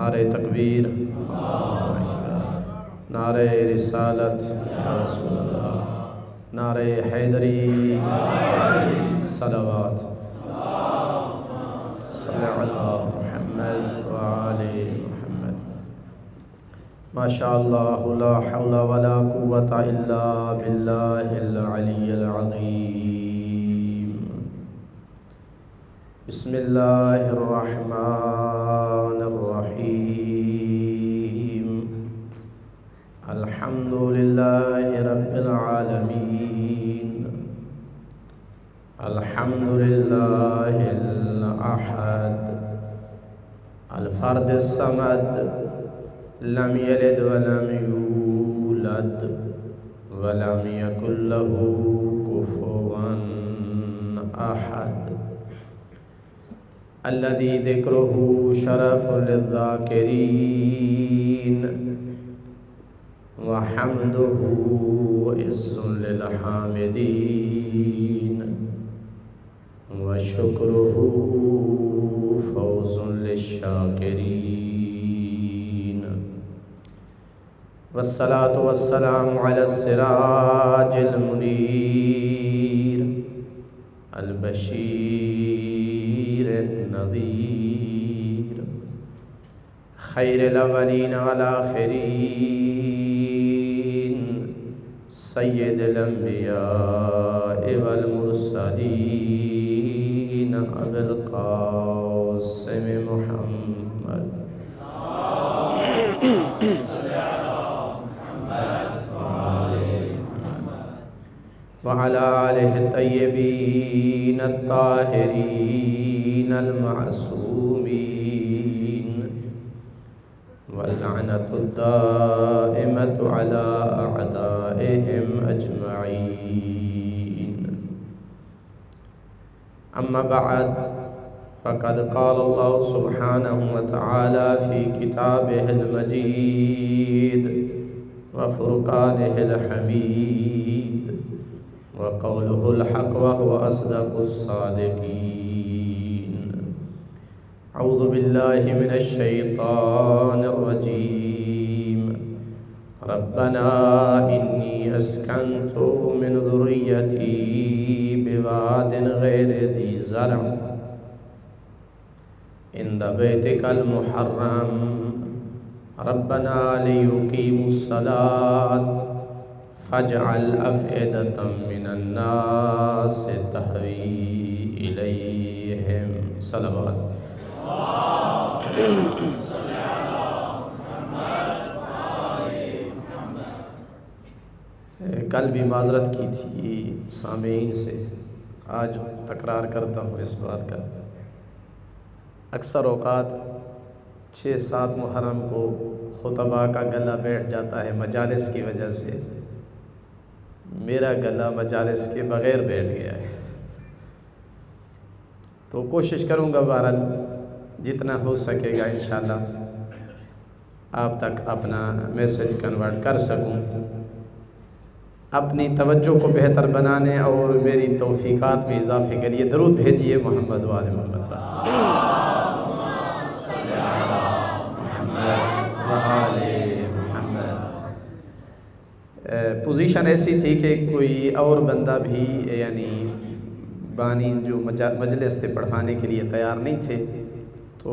नारे तकबीर, अल्लाहु अकबर, नारे रिसालत या रसूल अल्लाह, नारे हैदरी, सलावत सल्लल्लाहु अला मुहम्मद व आले मुहम्मद। माशाअल्लाह ला हौला वला कुव्वता इल्ला बिल्लाहिल अलिय्यिल अज़ीम। बिस्मिल्लाहिर रहमानिर रहीम। अल्हम्दुलिल्लाहि रब्बिल आलमीन। अल्हम्दुलिल्लाहिल अहद अल फ़र्दिस समद लम यलिद वलम यूलद वलम यकुल लहू कुफुवन अहद। अल्लज़ी ज़िक्रुहु शरफ़ुल लिज़्ज़ाकिरीन व हम्दुहु इज़्ज़ुल लिल हामिदीन व शुक्रुहु फ़ौज़ुल लिश्शाकिरीन। वस्सलातु वस्सलामु अला सिराजिल मुनीर अल बशीरिन नज़ीर खैरिल अव्वलीन वल आखिरीन सय्यिदिल अंबिया वल मुरसलीन अबुल क़ासिम मुहम्मद व अला आलिहि तय्यबीन अत्ताहिरीन अल मासूमीन वल्लअनतु दाइमतु अला अअदाइहिम अजमईन। अम्मा बअद फ़क़द क़ाल अल्लाहु सुब्हानहु व तआला फ़ी किताबिहिल मजीद व फ़ुरक़ानिहिल हमीद व क़ौलुहुल हक़ व हुवा अस्दक़ुस सादिक़ीन। अऊज़ु बिल्लाहि मिनश शैतानिर रजीम। रब्बना इन्नी अस्कन्तु मिन ज़ुर्रिय्यती बिवादिन गैरि ज़ी ज़रअ इंद बैतिकल मुहर्रम रब्बना लियुक़ीमुस्सलात फ़जअल अफ़इदतम मिनन्नासि तहवी इलैहिम। सलावत। कल भी माज़रत की थी सामीईन से, आज तकरार करता हूँ इस बात का। अक्सर औक़ात 6-7 मुहर्रम को खुतबा का गला बैठ जाता है मजालिस की वजह से। मेरा गला मजालिस के बग़ैर बैठ गया है, तो कोशिश करूँगा बहरहाल जितना हो सकेगा इंशाअल्लाह आप तक अपना मैसेज कन्वर्ट कर सकूँ। अपनी तवज्जो को बेहतर बनाने और मेरी तौफ़ीक़ात में इजाफ़े के लिए दरूद भेजिए मोहम्मद वाले मोहम्मद पर। पोजीशन ऐसी थी कि कोई और बंदा भी यानी बानी जो मजलिस थे पढ़वाने के लिए तैयार नहीं थे, तो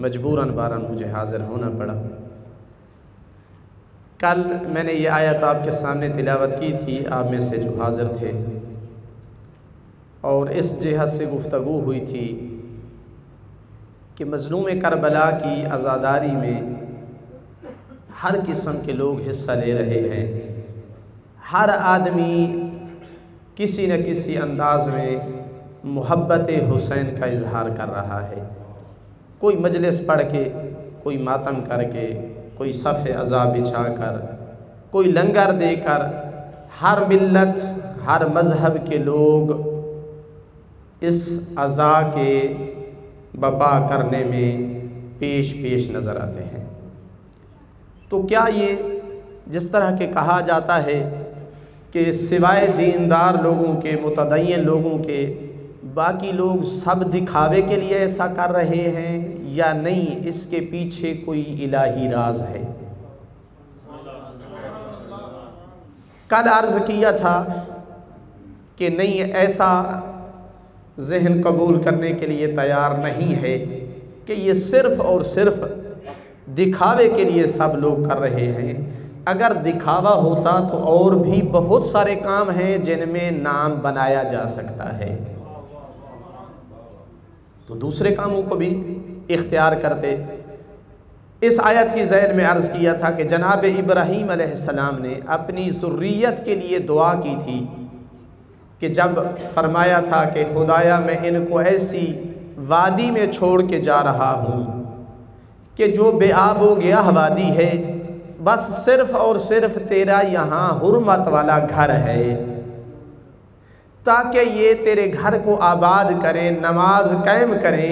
मजबूरन बारन मुझे हाज़िर होना पड़ा। कल मैंने ये आयत आपके सामने तिलावत की थी, आप में से जो हाज़िर थे, और इस जिहत से गुफ्तगू हुई थी कि मज़लूम करबला की आज़ादारी में हर किस्म के लोग हिस्सा ले रहे हैं। हर आदमी किसी न किसी अंदाज़ में मोहब्बत हुसैन का इजहार कर रहा है। कोई मजलिस पढ़ के, कोई मातम करके, कोई सफ़े अज़ा बिछा कर, कोई लंगर देकर, हर मिल्लत हर मज़हब के लोग इस अज़ा के बपा करने में पेश नज़र आते हैं। तो क्या ये जिस तरह के कहा जाता है कि सिवाय दीनदार लोगों के, मुतदय्यन लोगों के, बाकी लोग सब दिखावे के लिए ऐसा कर रहे हैं, या नहीं, इसके पीछे कोई इलाही राज है। कल अर्ज़ किया था कि नहीं, ऐसा ज़हन कबूल करने के लिए तैयार नहीं है कि ये सिर्फ़ और सिर्फ दिखावे के लिए सब लोग कर रहे हैं। अगर दिखावा होता तो और भी बहुत सारे काम हैं जिनमें नाम बनाया जा सकता है, तो दूसरे कामों को भी इख्तियार करते। इस आयत की ज़ैन में अर्ज़ किया था कि जनाब इब्राहीम अलैहिस्सलाम ने अपनी ज़ुर्रियत के लिए दुआ की थी कि जब फरमाया था कि खुदाया मैं इनको ऐसी वादी में छोड़ के जा रहा हूँ कि जो बेआबो गियाह वादी है, बस सिर्फ़ और सिर्फ तेरा यहाँ हुर्मत वाला घर है, ताकि ये तेरे घर को आबाद करें, नमाज कायम करें।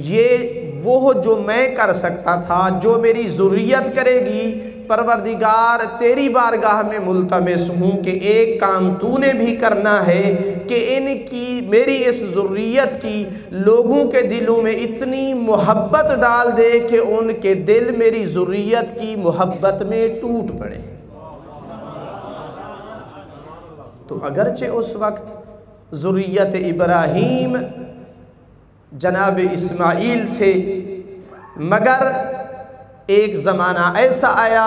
ये वो जो मैं कर सकता था, जो मेरी ज़ुर्रियत करेगी, परवरदिगार तेरी बारगाह में मुल्तमिस हूँ कि एक काम तूने भी करना है कि इनकी, मेरी इस ज़ुर्रियत की लोगों के दिलों में इतनी मोहब्बत डाल दे कि उनके दिल मेरी ज़ुर्रियत की मोहब्बत में टूट पड़े। तो अगरचे उस वक्त ज़ुर्रियत इब्राहीम जनाब इस्माइल थे, मगर एक ज़माना ऐसा आया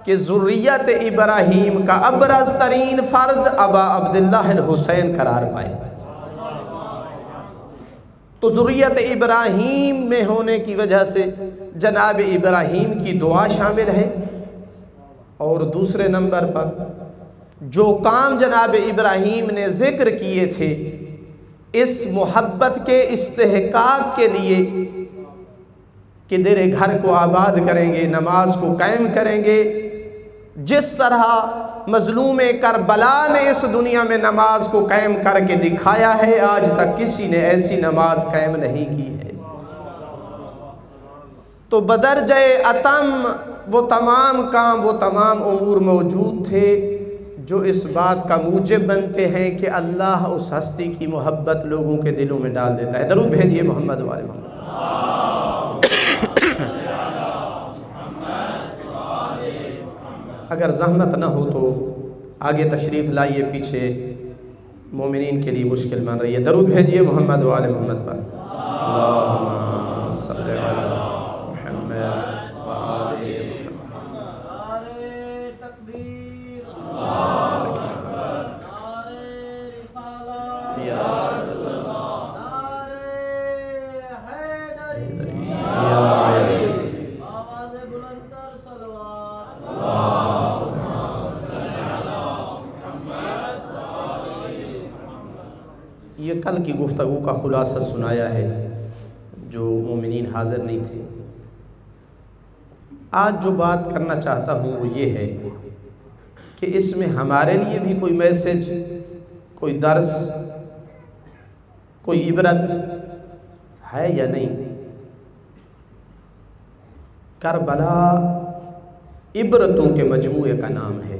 कि ज़ुर्रियत इब्राहीम का अबरज़ तरीन फ़र्द अबा अब्दुल्लाह हुसैन करार पाए। तो ज़ुर्रियत इब्राहीम में होने की वजह से जनाब इब्राहीम की दुआ शामिल है। और दूसरे नंबर पर जो काम जनाब इब्राहीम ने ज़िक्र किए थे, इस मोहब्बत के इस्तेहकाक के लिए कि तेरे घर को आबाद करेंगे, नमाज को कायम करेंगे, जिस तरह मज़लूम करबला ने इस दुनिया में नमाज को कायम करके दिखाया है, आज तक किसी ने ऐसी नमाज कायम नहीं की है। तो बदरजे अतम वो तमाम काम, वो तमाम उमूर मौजूद थे जो इस बात का मूजिब बनते हैं कि अल्लाह उस हस्ती की मोहब्बत लोगों के दिलों में डाल देता है। दरूद भेजिए मोहम्मद वाले मोहम्मद। अगर ज़हमत न हो तो आगे तशरीफ़ लाइए, पीछे मोमिनीन के लिए मुश्किल बन रही है। दरूद भेजिए मोहम्मद वाले मोहम्मद पर। अल्लाहुम्मा सल्लि अला मुहम्मद व आले ये कल की गुफ्तगू का खुलासा सुनाया है जो मोमिनीन हाज़िर नहीं थे। आज जो बात करना चाहता हूँ वो ये है कि इसमें हमारे लिए भी कोई मैसेज, कोई दर्स, कोई इबरत है या नहीं। करबला इबरतों के मजमूए का नाम है।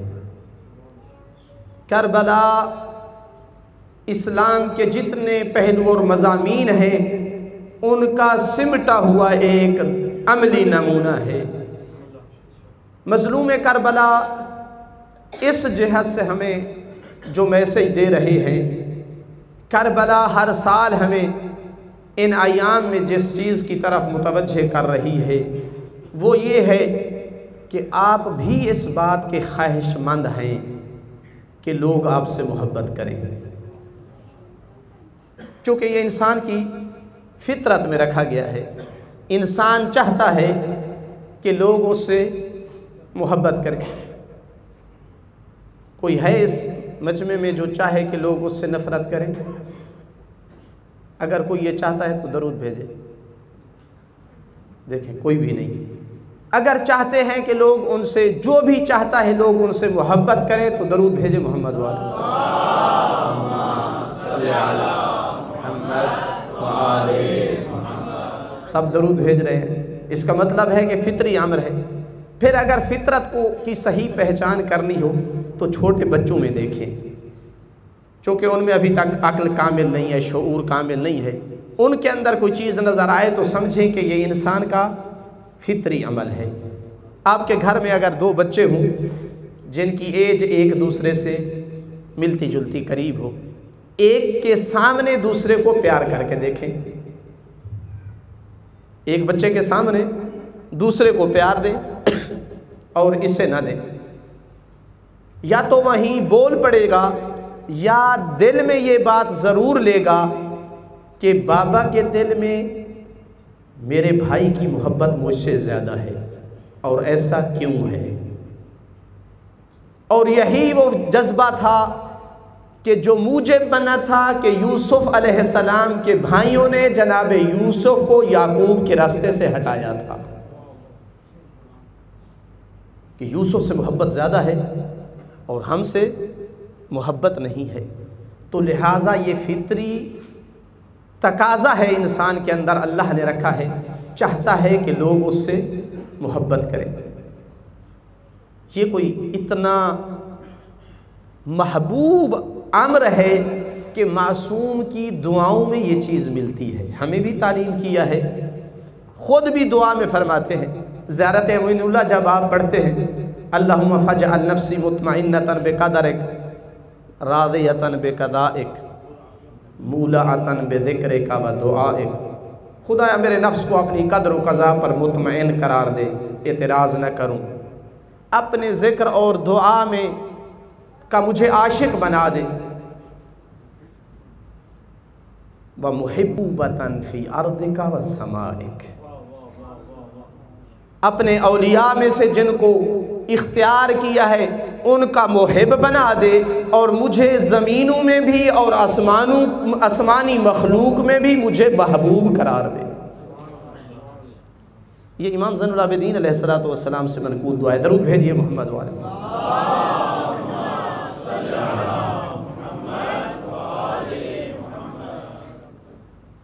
करबला इस्लाम के जितने पहलू और मज़ामीन हैं उनका सिमटा हुआ एक अमली नमूना है। मज़लूम करबला इस जिहत से हमें जो मैसेज दे रहे हैं, करबला हर साल हमें इन अयाम में जिस चीज़ की तरफ मुतवज्जे कर रही है वो ये है कि आप भी इस बात के ख्वाहिशमंद हैं कि लोग आपसे मोहब्बत करें, चूँकि ये इंसान की फितरत में रखा गया है। इंसान चाहता है कि लोग उससे मोहब्बत करें। कोई है इस मजमे में जो चाहे कि लोग उससे नफ़रत करें? अगर कोई ये चाहता है तो दरूद भेजे। देखें, कोई भी नहीं। अगर चाहते हैं कि लोग उनसे, जो भी चाहता है लोग उनसे मोहब्बत करें तो दरूद भेजे मोहम्मद वाले। सब दरूद भेज रहे हैं, इसका मतलब है कि फितरी अमर है। फिर अगर फितरत को की सही पहचान करनी हो तो छोटे बच्चों में देखें, चूँकि उनमें अभी तक अक्ल कामिल नहीं है, शऊर कामिल नहीं है, उनके अंदर कोई चीज़ नज़र आए तो समझें कि ये इंसान का फितरी अमल है। आपके घर में अगर दो बच्चे हों जिनकी एज एक दूसरे से मिलती जुलती करीब हो, एक के सामने दूसरे को प्यार करके देखें। एक बच्चे के सामने दूसरे को प्यार दें और इसे ना दें, या तो वहीं बोल पड़ेगा या दिल में ये बात ज़रूर लेगा कि बाबा के दिल में मेरे भाई की मोहब्बत मुझसे ज़्यादा है और ऐसा क्यों है। और यही वो जज्बा था कि जो मूजिब बना था कि यूसुफ अलैहिस्सलाम के भाइयों ने जनाब यूसुफ को याकूब के रास्ते से हटाया था कि यूसुफ से मोहब्बत ज़्यादा है और हमसे मोहब्बत नहीं है। तो लिहाजा ये फितरी तकाज़ा है इंसान के अंदर, अल्लाह ने रखा है, चाहता है कि लोग उससे मोहब्बत करें। ये कोई इतना महबूब अम्र है कि मासूम की दुआओं में ये चीज़ मिलती है। हमें भी तालीम किया है, ख़ुद भी दुआ में फरमाते हैं, ज़ियारत मोइनुल्लाह जब आप पढ़ते हैं, अल्लाहुम्मा फजअल नफ्सी मुतमइन्नतन बिक़दरिक राज़ियतन बिक़दाइक मूलाअतन बिज़िक्रिक व दुआइक। खुदाया मेरे नफ्स को अपनी कदर व क़ज़ा पर मुतमइन करार दे, एतराज़ न करूं, अपने ज़िक्र और दुआ में का मुझे आशिक बना दे। व मुहिब्बतन फ़ी अर्दिका व समाइक, अपने औलिया में से जिनको इख्तियार किया है उनका मुहिब बना दे और मुझे ज़मीनों में भी और आसमानी मखलूक में भी मुझे महबूब करार दे। ये इमाम ज़ैनुल आबिदीन अलैहिस्सलातु वस्सलाम से मनक़ूल दुआ है। दरूद भेजिए मोहम्मद वाले।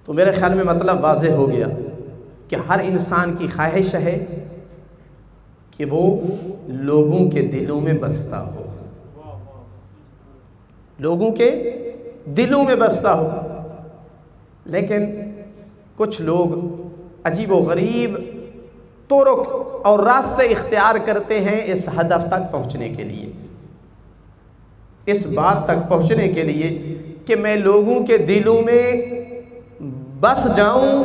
तो मेरे ख्याल में मतलब वाज़ेह हो गया कि हर इंसान की ख्वाहिश है कि वो लोगों के दिलों में बसता हो, लोगों के दिलों में बसता हो। लेकिन कुछ लोग अजीब व गरीब तुरुक और रास्ते इख्तियार करते हैं इस हदफ तक पहुंचने के लिए, इस बात तक पहुंचने के लिए कि मैं लोगों के दिलों में बस जाऊं,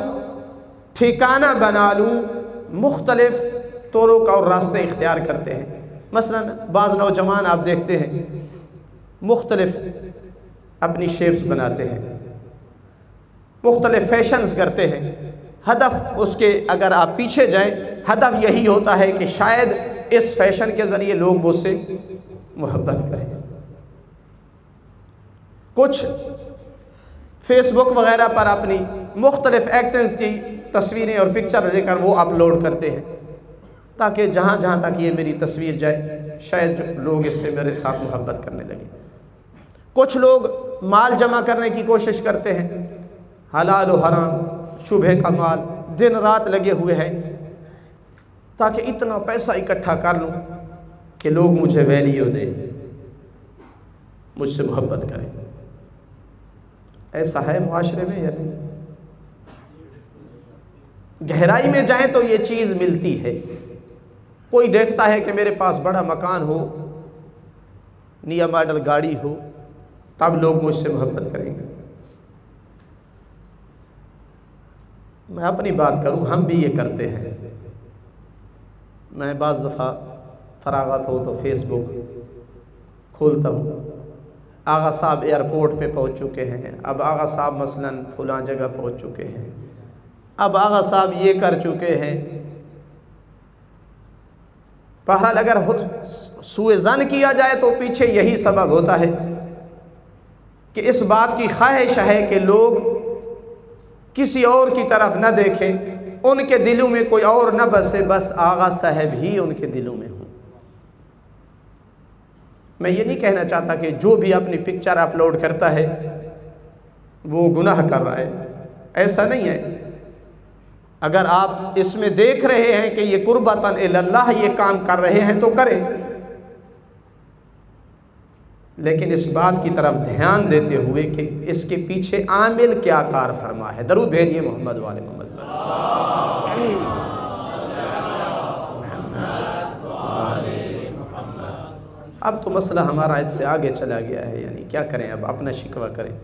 ठिकाना बना लूं। मुख्तलिफ तुरुक और रास्ते इख्तियार करते हैं। मसलन बाज़ नौजवान आप देखते हैं मुख्तलिफ अपनी शेप्स बनाते हैं, मुख्तलिफ फैशंस करते हैं। हदफ उसके अगर आप पीछे जाएं, हदफ यही होता है कि शायद इस फैशन के ज़रिए लोग मुझसे मोहब्बत करें। कुछ फेसबुक वगैरह पर अपनी मुख्तलिफ एक्टर्स की तस्वीरें और पिक्चर लेकर वो अपलोड करते हैं ताकि जहाँ जहाँ तक ये मेरी तस्वीर जाए शायद लोग इससे मेरे साथ मोहब्बत करने लगे। कुछ लोग माल जमा करने की कोशिश करते हैं, हलाल और हराम शुबह का माल, दिन रात लगे हुए हैं ताकि इतना पैसा इकट्ठा कर लूँ कि लोग मुझे वैल्यू दें, मुझसे मोहब्बत करें। ऐसा है मुआशरे में या नहीं? गहराई में जाएं तो ये चीज़ मिलती है। कोई देखता है कि मेरे पास बड़ा मकान हो, नया मॉडल गाड़ी हो, तब लोग मुझसे मोहब्बत करेंगे। मैं अपनी बात करूं, हम भी ये करते हैं। मैं बाज़ दफ़ा फरागत हो तो फेसबुक खोलता हूँ, आगा साहब एयरपोर्ट पे पहुँच चुके हैं, अब आगा साहब मसलन फ़लाँ जगह पहुँच चुके हैं, अब आगा साहब ये कर चुके हैं। बहरहाल अगर सूए-ज़न किया जाए तो पीछे यही सबब होता है कि इस बात की ख्वाहिश है कि लोग किसी और की तरफ न देखें, उनके दिलों में कोई और न बसे, बस आगा साहब ही उनके दिलों में हों। मैं ये नहीं कहना चाहता कि जो भी अपनी पिक्चर अपलोड करता है वो गुनाह कर रहा है, ऐसा नहीं है। अगर आप इसमें देख रहे हैं कि ये कुर्बतन इल्लल्लाह ये काम कर रहे हैं तो करें, लेकिन इस बात की तरफ ध्यान देते हुए कि इसके पीछे आमिल क्या कार फरमा है। दरूद भेजिए मोहम्मद वाले मोहम्मद। अब तो मसला हमारा इससे आगे चला गया है, यानी क्या करें, अब अपना शिकवा करें।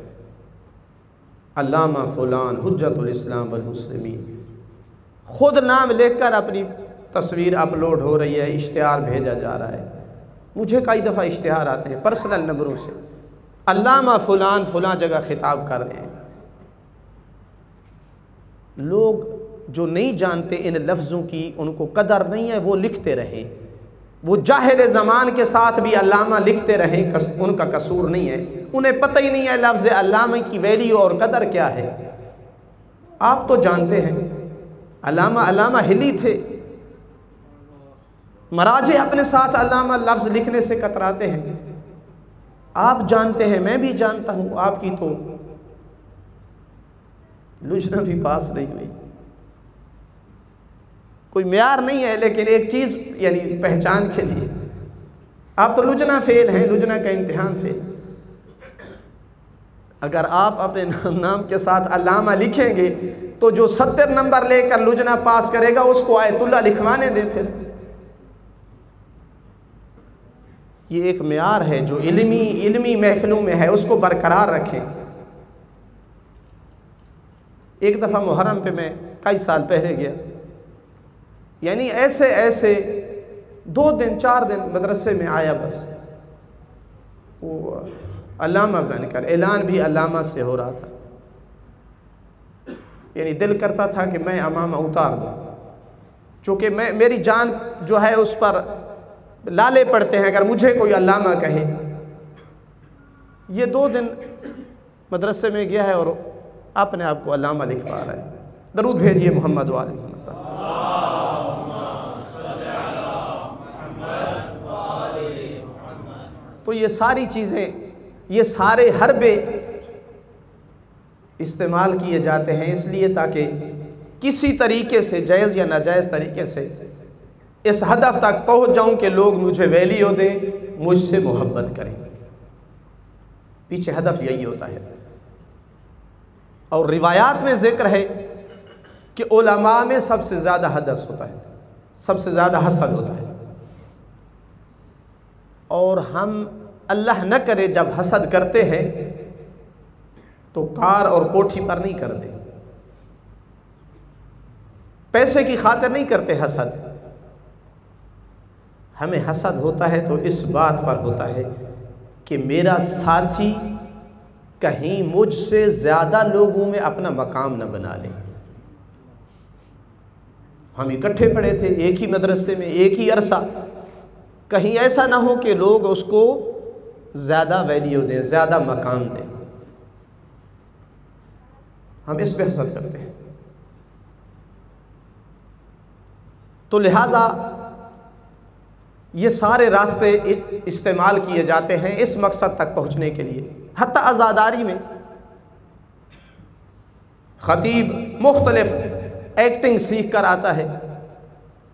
अल्लामा फ़ुलान हुज्जतुल इस्लाम वल मुस्लिमीन, ख़ुद नाम लेकर अपनी तस्वीर अपलोड हो रही है, इश्तिहार भेजा जा रहा है। मुझे कई दफ़ा इश्तिहार आते हैं पर्सनल नंबरों से, अल्लामा फ़ुलान फ़ुलां जगह ख़िताब कर रहे हैं। लोग जो नहीं जानते इन लफ्ज़ों की, उनको कदर नहीं है, वो लिखते रहें, वो जाहिल ज़मान के साथ भी अल्लामा लिखते रहें, उनका कसूर नहीं है। उन्हें पता ही नहीं है लफ्ज़ अल्लामा की वैल्यू और कदर क्या है। आप तो जानते हैं अल्लामा हिली थे, मराजे अपने साथ अल्लामा लफ्ज़ लिखने से कतराते हैं। आप जानते हैं, मैं भी जानता हूँ, आपकी तो लुझना भी पास नहीं हुई। कोई म्यार नहीं है, लेकिन एक चीज़ यानी पहचान के लिए आप तो लुझना फेल हैं, लुझना का इम्तिहान फेल। अगर आप अपने नाम के साथ अल्लामा लिखेंगे तो जो 70 नंबर लेकर लुझना पास करेगा उसको आयतुल्लाह लिखवाने दें। फिर ये एक म्यार है जो इल्मी महफिलों में है, उसको बरकरार रखें। एक दफ़ा मुहर्रम पे मैं कई साल पहले गया, यानी ऐसे 2 दिन 4 दिन मदरसे में आया, बस वो अल्लामा बनकर, ऐलान भी अल्लामा से हो रहा था। यानी दिल करता था कि मैं अमामा उतार दूँ, चूँकि मेरी जान जो है उस पर लाले पड़ते हैं अगर मुझे कोई अल्लामा कहे। ये 2 दिन मदरसे में गया है और अपने आप को अल्लामा लिखवा रहा है। दरूद भेजिए मोहम्मद वाले मोहम्मद। तो ये सारी चीज़ें, ये सारे हरबे इस्तेमाल किए जाते हैं इसलिए ताकि किसी तरीके से, जायज़ या नाजायज़ तरीके से, इस हदफ तक पहुंच जाऊं कि लोग मुझे वैल्यू दें, मुझसे मोहब्बत करें। पीछे हदफ यही होता है। और रिवायात में ज़िक्र है कि उलमा में सबसे ज़्यादा हदस होता है, सबसे ज़्यादा हसद होता है। और हम अल्लाह न करे जब हसद करते हैं तो कार और कोठी पर नहीं करते, पैसे की खातिर नहीं करते हसद। हमें हसद होता है तो इस बात पर होता है कि मेरा साथी कहीं मुझसे ज़्यादा लोगों में अपना मकाम न बना ले। हम इकट्ठे पढ़े थे एक ही मदरसे में, एक ही अरसा, कहीं ऐसा ना हो कि लोग उसको ज़्यादा वैल्यू दें, ज़्यादा मकाम दें। हम इस पे हसद करते हैं। तो लिहाजा ये सारे रास्ते इस्तेमाल किए जाते हैं इस मकसद तक पहुँचने के लिए। हत्ता अज़ादारी में ख़तीब मुख्तलिफ एक्टिंग सीख कर आता है,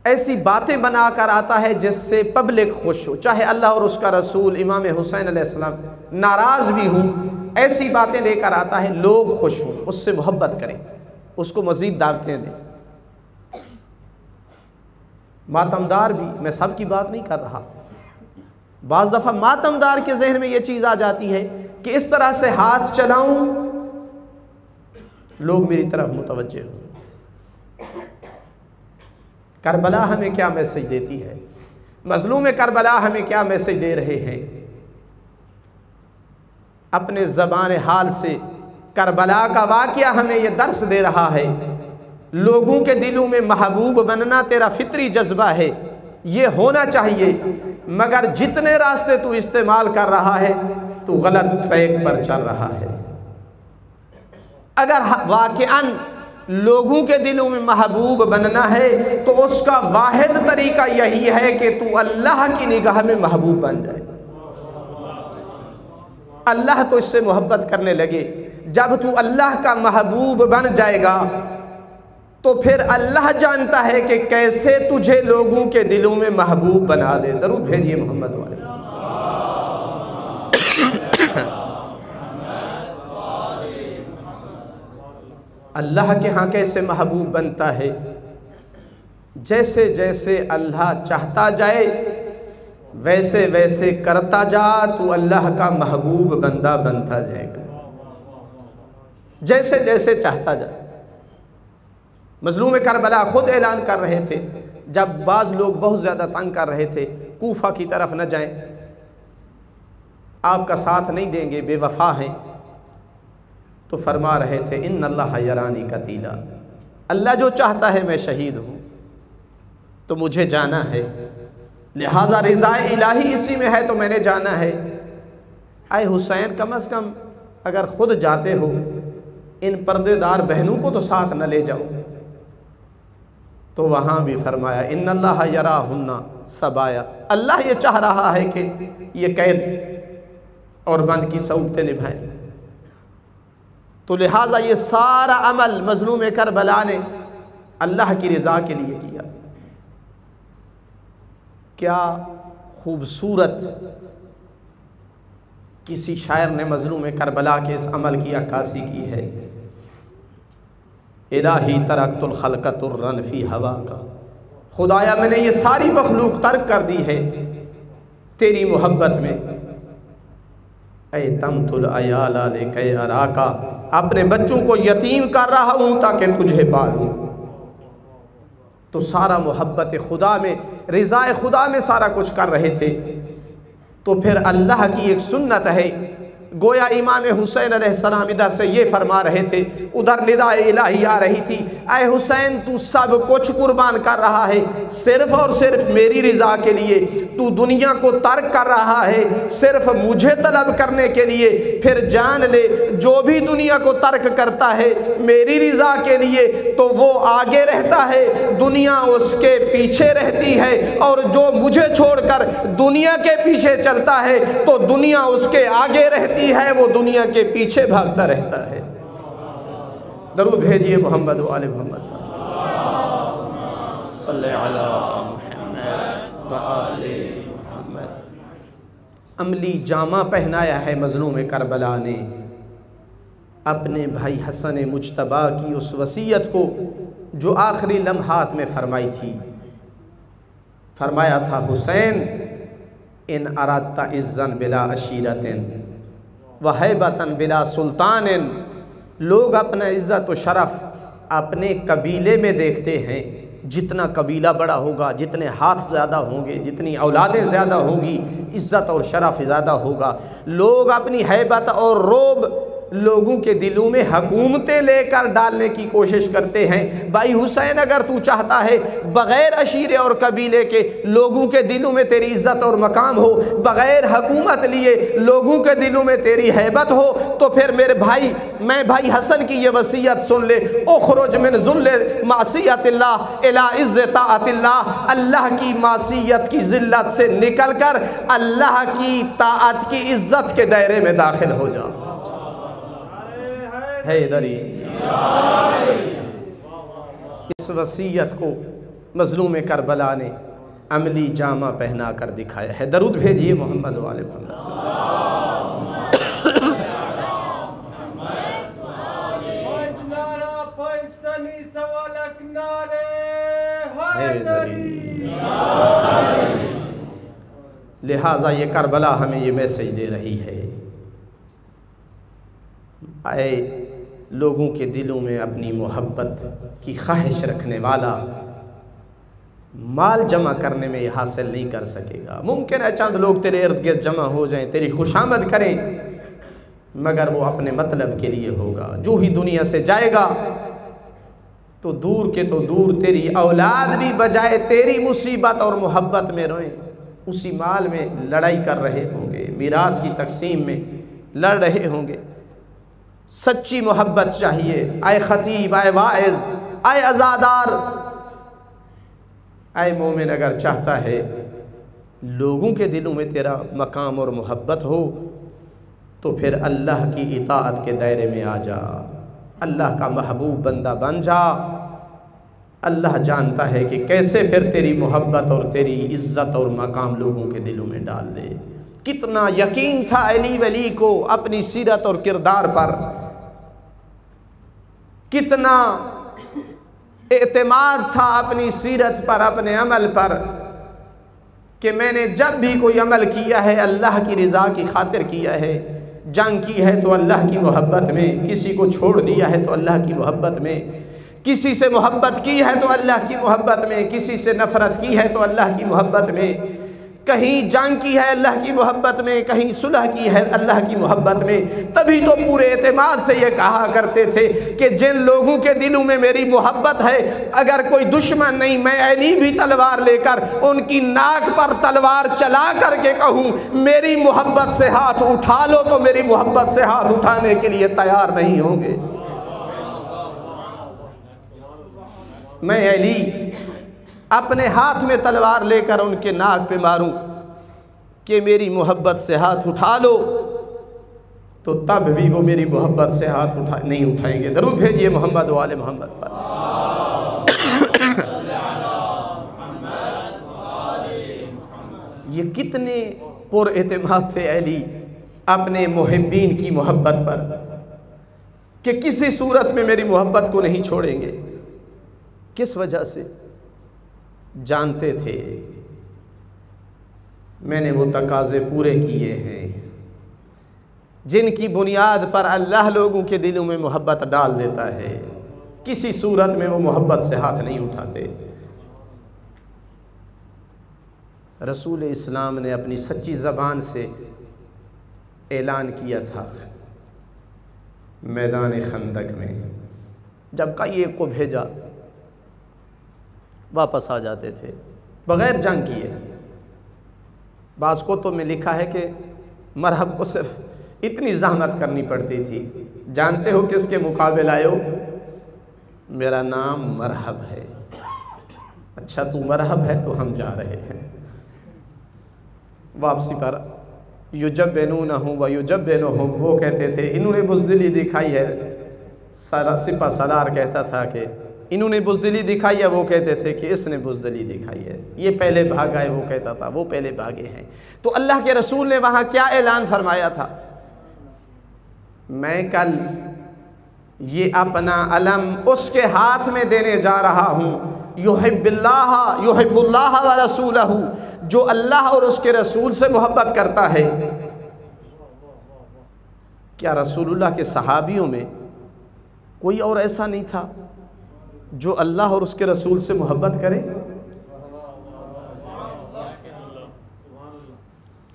ऐसी बातें बना कर आता है जिससे पब्लिक खुश हो, चाहे अल्लाह और उसका रसूल इमाम हुसैन अलैहिस्सलाम नाराज़ भी हों, ऐसी बातें लेकर आता है, लोग खुश हों, उससे मोहब्बत करें, उसको मज़ीद दावतें दें। मातमदार भी, मैं सब की बात नहीं कर रहा, बाज़ दफ़ा मातमदार के जहन में ये चीज़ आ जाती है कि इस तरह से हाथ चलाऊं लोग मेरी तरफ मुतवज्जे हों। करबला हमें क्या मैसेज देती है, मज़लूम करबला हमें क्या मैसेज दे रहे हैं। अपने ज़बान हाल से करबला का वाक़या हमें यह दर्स दे रहा है, लोगों के दिलों में महबूब बनना तेरा फितरी जज्बा है, ये होना चाहिए। मगर जितने रास्ते तू इस्तेमाल कर रहा है तू गलत ट्रैक पर चल रहा है। अगर वाक़अन लोगों के दिलों में महबूब बनना है तो उसका वाहिद तरीका यही है कि तू अल्लाह की निगाह में महबूब बन जाए। अल्लाह तो इससे मोहब्बत करने लगे। जब तू अल्लाह का महबूब बन जाएगा तो फिर अल्लाह जानता है कि कैसे तुझे लोगों के दिलों में महबूब बना दे। दरूद भेजिए मोहम्मद वाले। अल्लाह के यहाँ कैसे महबूब बनता है? जैसे जैसे अल्लाह चाहता जाए वैसे वैसे करता जा, तू अल्लाह का महबूब बंदा बनता जाएगा, जैसे जैसे चाहता जा। मजलूम करबला खुद ऐलान कर रहे थे, जब बाज़ लोग बहुत ज़्यादा तंग कर रहे थे, कूफा की तरफ न जाएं, आपका साथ नहीं देंगे, बेवफा हैं, तो फरमा रहे थे इन्नल्लाह यरानी कतीला, अल्लाह जो चाहता है मैं शहीद हूँ तो मुझे जाना है, लिहाजा रिज़ाए इलाही इसी में है तो मैंने जाना है। आए हुसैन, कम अज़ कम अगर ख़ुद जाते हो इन पर्देदार बहनों को तो साथ न ले जाओ। तो वहाँ भी फरमाया इन्नल्लाह यराहुन्ना सबाया, अल्लाह ये चाह रहा है कि ये कैद और बंद की सऊबतें निभाएं। तो लिहाजा ये सारा अमल मज़लूम करबला ने अल्लाह की रज़ा के लिए किया। क्या खूबसूरत किसी शायर ने मज़लूम करबला के इस अमल की अक्कासी की है। इलाही तरक्तुल खल्क़तुर्रन फ़ी हवा का, खुदाया मैंने ये सारी मखलूक तर्क कर दी है तेरी मोहब्बत में। ऐ तमतुल अयाला लेके अराका, अपने बच्चों को यतीम कर रहा हूँ ताकि तुझे पालूँ। तो सारा मोहब्बत खुदा में, रिज़ाए खुदा में सारा कुछ कर रहे थे। तो फिर अल्लाह की एक सुन्नत है, गोया इमाम हुसैन अलैहिस्सलाम इधर से ये फरमा रहे थे, उधर निदाए इलाही आ रही थी, ऐ हुसैन तू सब कुछ कुर्बान कर रहा है सिर्फ और सिर्फ मेरी रज़ा के लिए, तू दुनिया को तर्क कर रहा है सिर्फ मुझे तलब करने के लिए। फिर जान ले जो भी दुनिया को तर्क करता है मेरी रज़ा के लिए तो वो आगे रहता है, दुनिया उसके पीछे रहती है, और जो मुझे छोड़कर दुनिया के पीछे चलता है तो दुनिया उसके आगे रहती है, वो दुनिया के पीछे भागता रहता है। दरूद भेजिए मोहम्मद व आले मोहम्मद सल्लल्लाहु अलैहि वसल्लम। अमली जामा पहनाया है मज़लूम करबला ने अपने भाई हसन मुज्तबा की उस वसीयत को जो आखिरी लम्हात में फरमाई थी। फरमाया था हुसैन इन अरादता इज़्ज़न बिला अशीरतिन व हैबतन बिला सुल्तानिन, लोग अपना इज़्ज़त व शरफ़ अपने कबीले में देखते हैं, जितना कबीला बड़ा होगा, जितने हाथ ज़्यादा होंगे, जितनी औलादें ज़्यादा होंगी, इज़्ज़त और शरफ़ ज़्यादा होगा। लोग अपनी हैबत और रोब लोगों के दिलों में हुकूमतें लेकर डालने की कोशिश करते हैं। भाई हुसैन, अगर तू चाहता है बग़ैर अशीरे और कबीले के लोगों के दिलों में तेरी इज़्ज़त और मकाम हो, बग़ैर हुकूमत लिए लोगों के दिलों में तेरी हैबत हो, तो फिर मेरे भाई, मैं भाई हसन की ये वसीयत सुन ले, उखरुज मिन ज़ुल्ल मासियतिल्लाह इला इज़्ज़ ताअतिल्लाह, अल्लाह की मासियत की ज़िल्लत से निकल कर अल्लाह की ताअत की इज़्ज़त के दायरे में दाखिल हो जा। है दरी इस वसीयत को मज़लूम करबला ने अमली जामा पहना कर दिखाया है। दरूद भेजिए मोहम्मद वाले मोहम्मद। लिहाजा ये करबला हमें ये मैसेज दे रही है, आए लोगों के दिलों में अपनी मोहब्बत की ख्वाहिश रखने वाला माल जमा करने में यह हासिल नहीं कर सकेगा। मुमकिन है चंद लोग तेरे इर्द गिर्द जमा हो जाएं, तेरी खुशामद करें, मगर वो अपने मतलब के लिए होगा। जो ही दुनिया से जाएगा तो दूर के तो दूर तेरी औलाद भी बजाए तेरी मुसीबत और मोहब्बत में रोए, उसी माल में लड़ाई कर रहे होंगे, मीरास की तकसीम में लड़ रहे होंगे। सच्ची मोहब्बत चाहिए। आए ख़तीब, आए वाइज़, आए अज़ादार, आए मोमिन, अगर चाहता है लोगों के दिलों में तेरा मकाम और मोहब्बत हो तो फिर अल्लाह की इताअत के दायरे में आ जा, अल्लाह का महबूब बंदा बन जा। अल्लाह जानता है कि कैसे फिर तेरी मोहब्बत और तेरी इज़्ज़त और मकाम लोगों के दिलों में डाल दे। कितना यकीन था अली वली को अपनी सीरत और किरदार पर कितना एतमाद था अपनी सीरत पर, अपने अमल पर, कि मैंने जब भी कोई अमल किया है अल्लाह की रज़ा की खातिर किया है। जंग की है तो अल्लाह की मोहब्बत में, किसी को छोड़ दिया है तो अल्लाह की मोहब्बत में, किसी से मोहब्बत की है तो अल्लाह की मोहब्बत में, किसी से नफ़रत की है तो अल्लाह की मोहब्बत में, कहीं जंग की है अल्लाह की मोहब्बत में, कहीं सुलह की है अल्लाह की मोहब्बत में। तभी तो पूरे एतमाद से ये कहा करते थे कि जिन लोगों के दिलों में मेरी मोहब्बत है, अगर कोई दुश्मन नहीं, मैं अली भी तलवार लेकर उनकी नाक पर तलवार चला करके कहूँ मेरी मोहब्बत से हाथ उठा लो, तो मेरी मोहब्बत से हाथ उठाने के लिए तैयार नहीं होंगे। मैं अली अपने हाथ में तलवार लेकर उनके नाक पे मारूं कि मेरी मोहब्बत से हाथ उठा लो, तो तब भी वो मेरी मोहब्बत से हाथ नहीं उठाएंगे। दरूद भेजिए मोहम्मद वाले मोहम्मद पर। ये कितने पुरएतमाद थे अली अपने मुहिब्बीन की मोहब्बत पर कि किसी सूरत में मेरी मोहब्बत को नहीं छोड़ेंगे। किस वजह से? जानते थे मैंने वो तकाज़े पूरे किए हैं जिनकी बुनियाद पर अल्लाह लोगों के दिलों में मोहब्बत डाल देता है। किसी सूरत में वो मोहब्बत से हाथ नहीं उठाते। रसूल इस्लाम ने अपनी सच्ची ज़बान से ऐलान किया था मैदान खंदक में, जब कई एक को भेजा वापस आ जाते थे बग़ैर जंग किए। बाज़ कुतुब में लिखा है कि मरहब को सिर्फ इतनी ज़हमत करनी पड़ती थी, जानते हो किसके मुकाबले आए हो? मेरा नाम मरहब है। अच्छा तू मरहब है तो हम जा रहे हैं। वापसी पर युजब्बिनूनहु व युजब्बिनुहुम, वो कहते थे इन्होंने बुज़दिली दिखाई है। सिपा सलार कहता था कि इन्होंने बुज़दिली दिखाई है, वो कहते थे कि इसने बुज़दिली दिखाई है। ये पहले भागा है, वो कहता था वो पहले भागे हैं। तो अल्लाह के रसूल ने वहाँ क्या ऐलान फरमाया था? मैं कल ये अपना अलम उसके हाथ में देने जा रहा हूँ, युहिब्बुल्लाह व रसूलहू, जो अल्लाह और उसके रसूल से मोहब्बत करता है। क्या रसूलुल्लाह के सहाबियों में कोई और ऐसा नहीं था जो अल्लाह और उसके रसूल से मोहब्बत करे?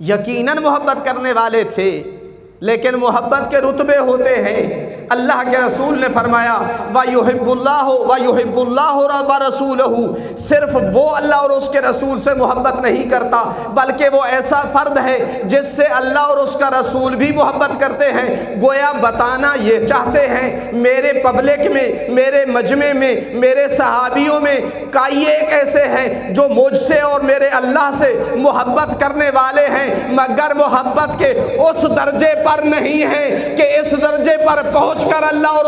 यकीनन मोहब्बत करने वाले थे, लेकिन मोहब्बत के रुतबे होते हैं। अल्लाह के रसूल ने फरमाया व युहिब्बुल्लाहु व रसूलहू, सिर्फ वो अल्लाह और उसके रसूल से मोहब्बत नहीं करता, बल्कि वो ऐसा फ़र्द है जिससे अल्लाह और उसका रसूल भी मोहब्बत करते हैं। गोया बताना ये चाहते हैं मेरे पब्लिक में, मेरे मजमे में, मेरे सहाबियों में कई एक ऐसे हैं जो मुझसे और मेरे अल्लाह से मोहब्बत करने वाले हैं, मगर मोहब्बत के उस दर्जे पर नहीं है कि इस दर्जे पर पहुंचकर अल्लाह और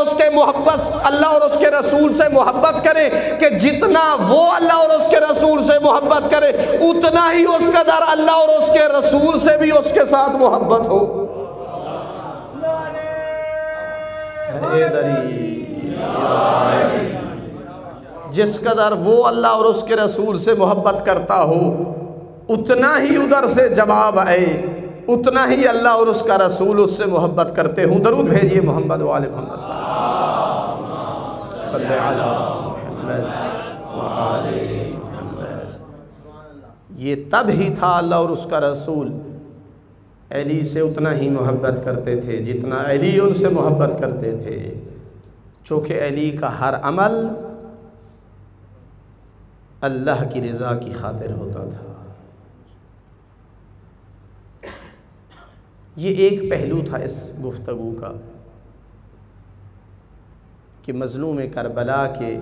उसके रसूल से मोहब्बत करे कि जितना वो अल्लाह और उसके रसूल से मोहब्बत करे उतना ही उस कदर अल्लाह और उसके रसूल से भी उसके साथ मोहब्बत हो। जिस कदर वो अल्लाह और उसके रसूल से मोहब्बत करता हो उतना ही उधर से जवाब आए, उतना ही अल्लाह और उसका रसूल उससे मोहब्बत करते हूँ। दरूद भेजिए मोहम्मद वाले मोहम्मद सल्लल्लाहु अलैहि वसल्लम। ये तब ही था अल्लाह और उसका रसूल अली से उतना ही मोहब्बत करते थे जितना अली उनसे मोहब्बत करते थे, चूँकि अली का हर अमल अल्लाह की रज़ा की खातिर होता था। ये एक पहलू था इस गुफ्तगू का कि मज़लूम करबला के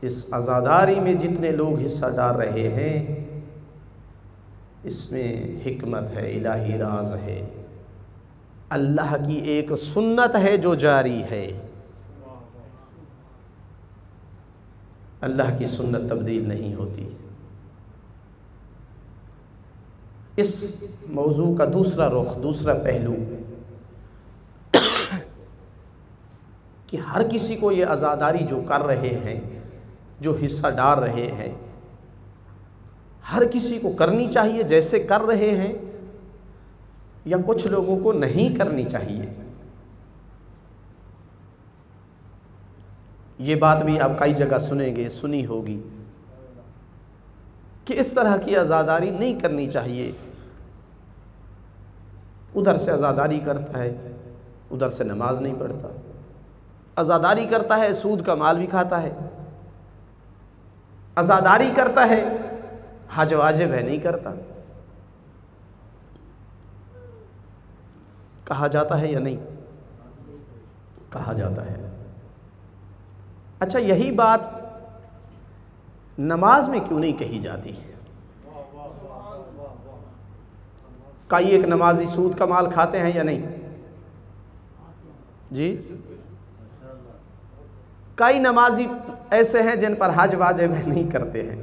इस आज़ादारी में जितने लोग हिस्सा डाल रहे हैं इसमें हिकमत है, इलाही राज है, अल्लाह की एक सुन्नत है जो जारी है। अल्लाह की सुन्नत तब्दील नहीं होती। इस मौजू का दूसरा रुख, दूसरा पहलू कि हर किसी को ये आज़ादारी जो कर रहे हैं, जो हिस्सा डाल रहे हैं, हर किसी को करनी चाहिए जैसे कर रहे हैं, या कुछ लोगों को नहीं करनी चाहिए? ये बात भी आप कई जगह सुनेंगे, सुनी होगी कि इस तरह की आज़ादारी नहीं करनी चाहिए। उधर से आज़ादारी करता है, उधर से नमाज नहीं पढ़ता, आज़ादारी करता है, सूद का माल भी खाता है, आज़ादारी करता है, हज वाजिब है नहीं करता। कहा जाता है या नहीं? कहा जाता है। अच्छा, यही बात नमाज में क्यों नहीं कही जाती है? कई एक नमाजी सूद का माल खाते हैं या नहीं जी? कई नमाजी ऐसे हैं जिन पर हज वाजिब नहीं करते हैं।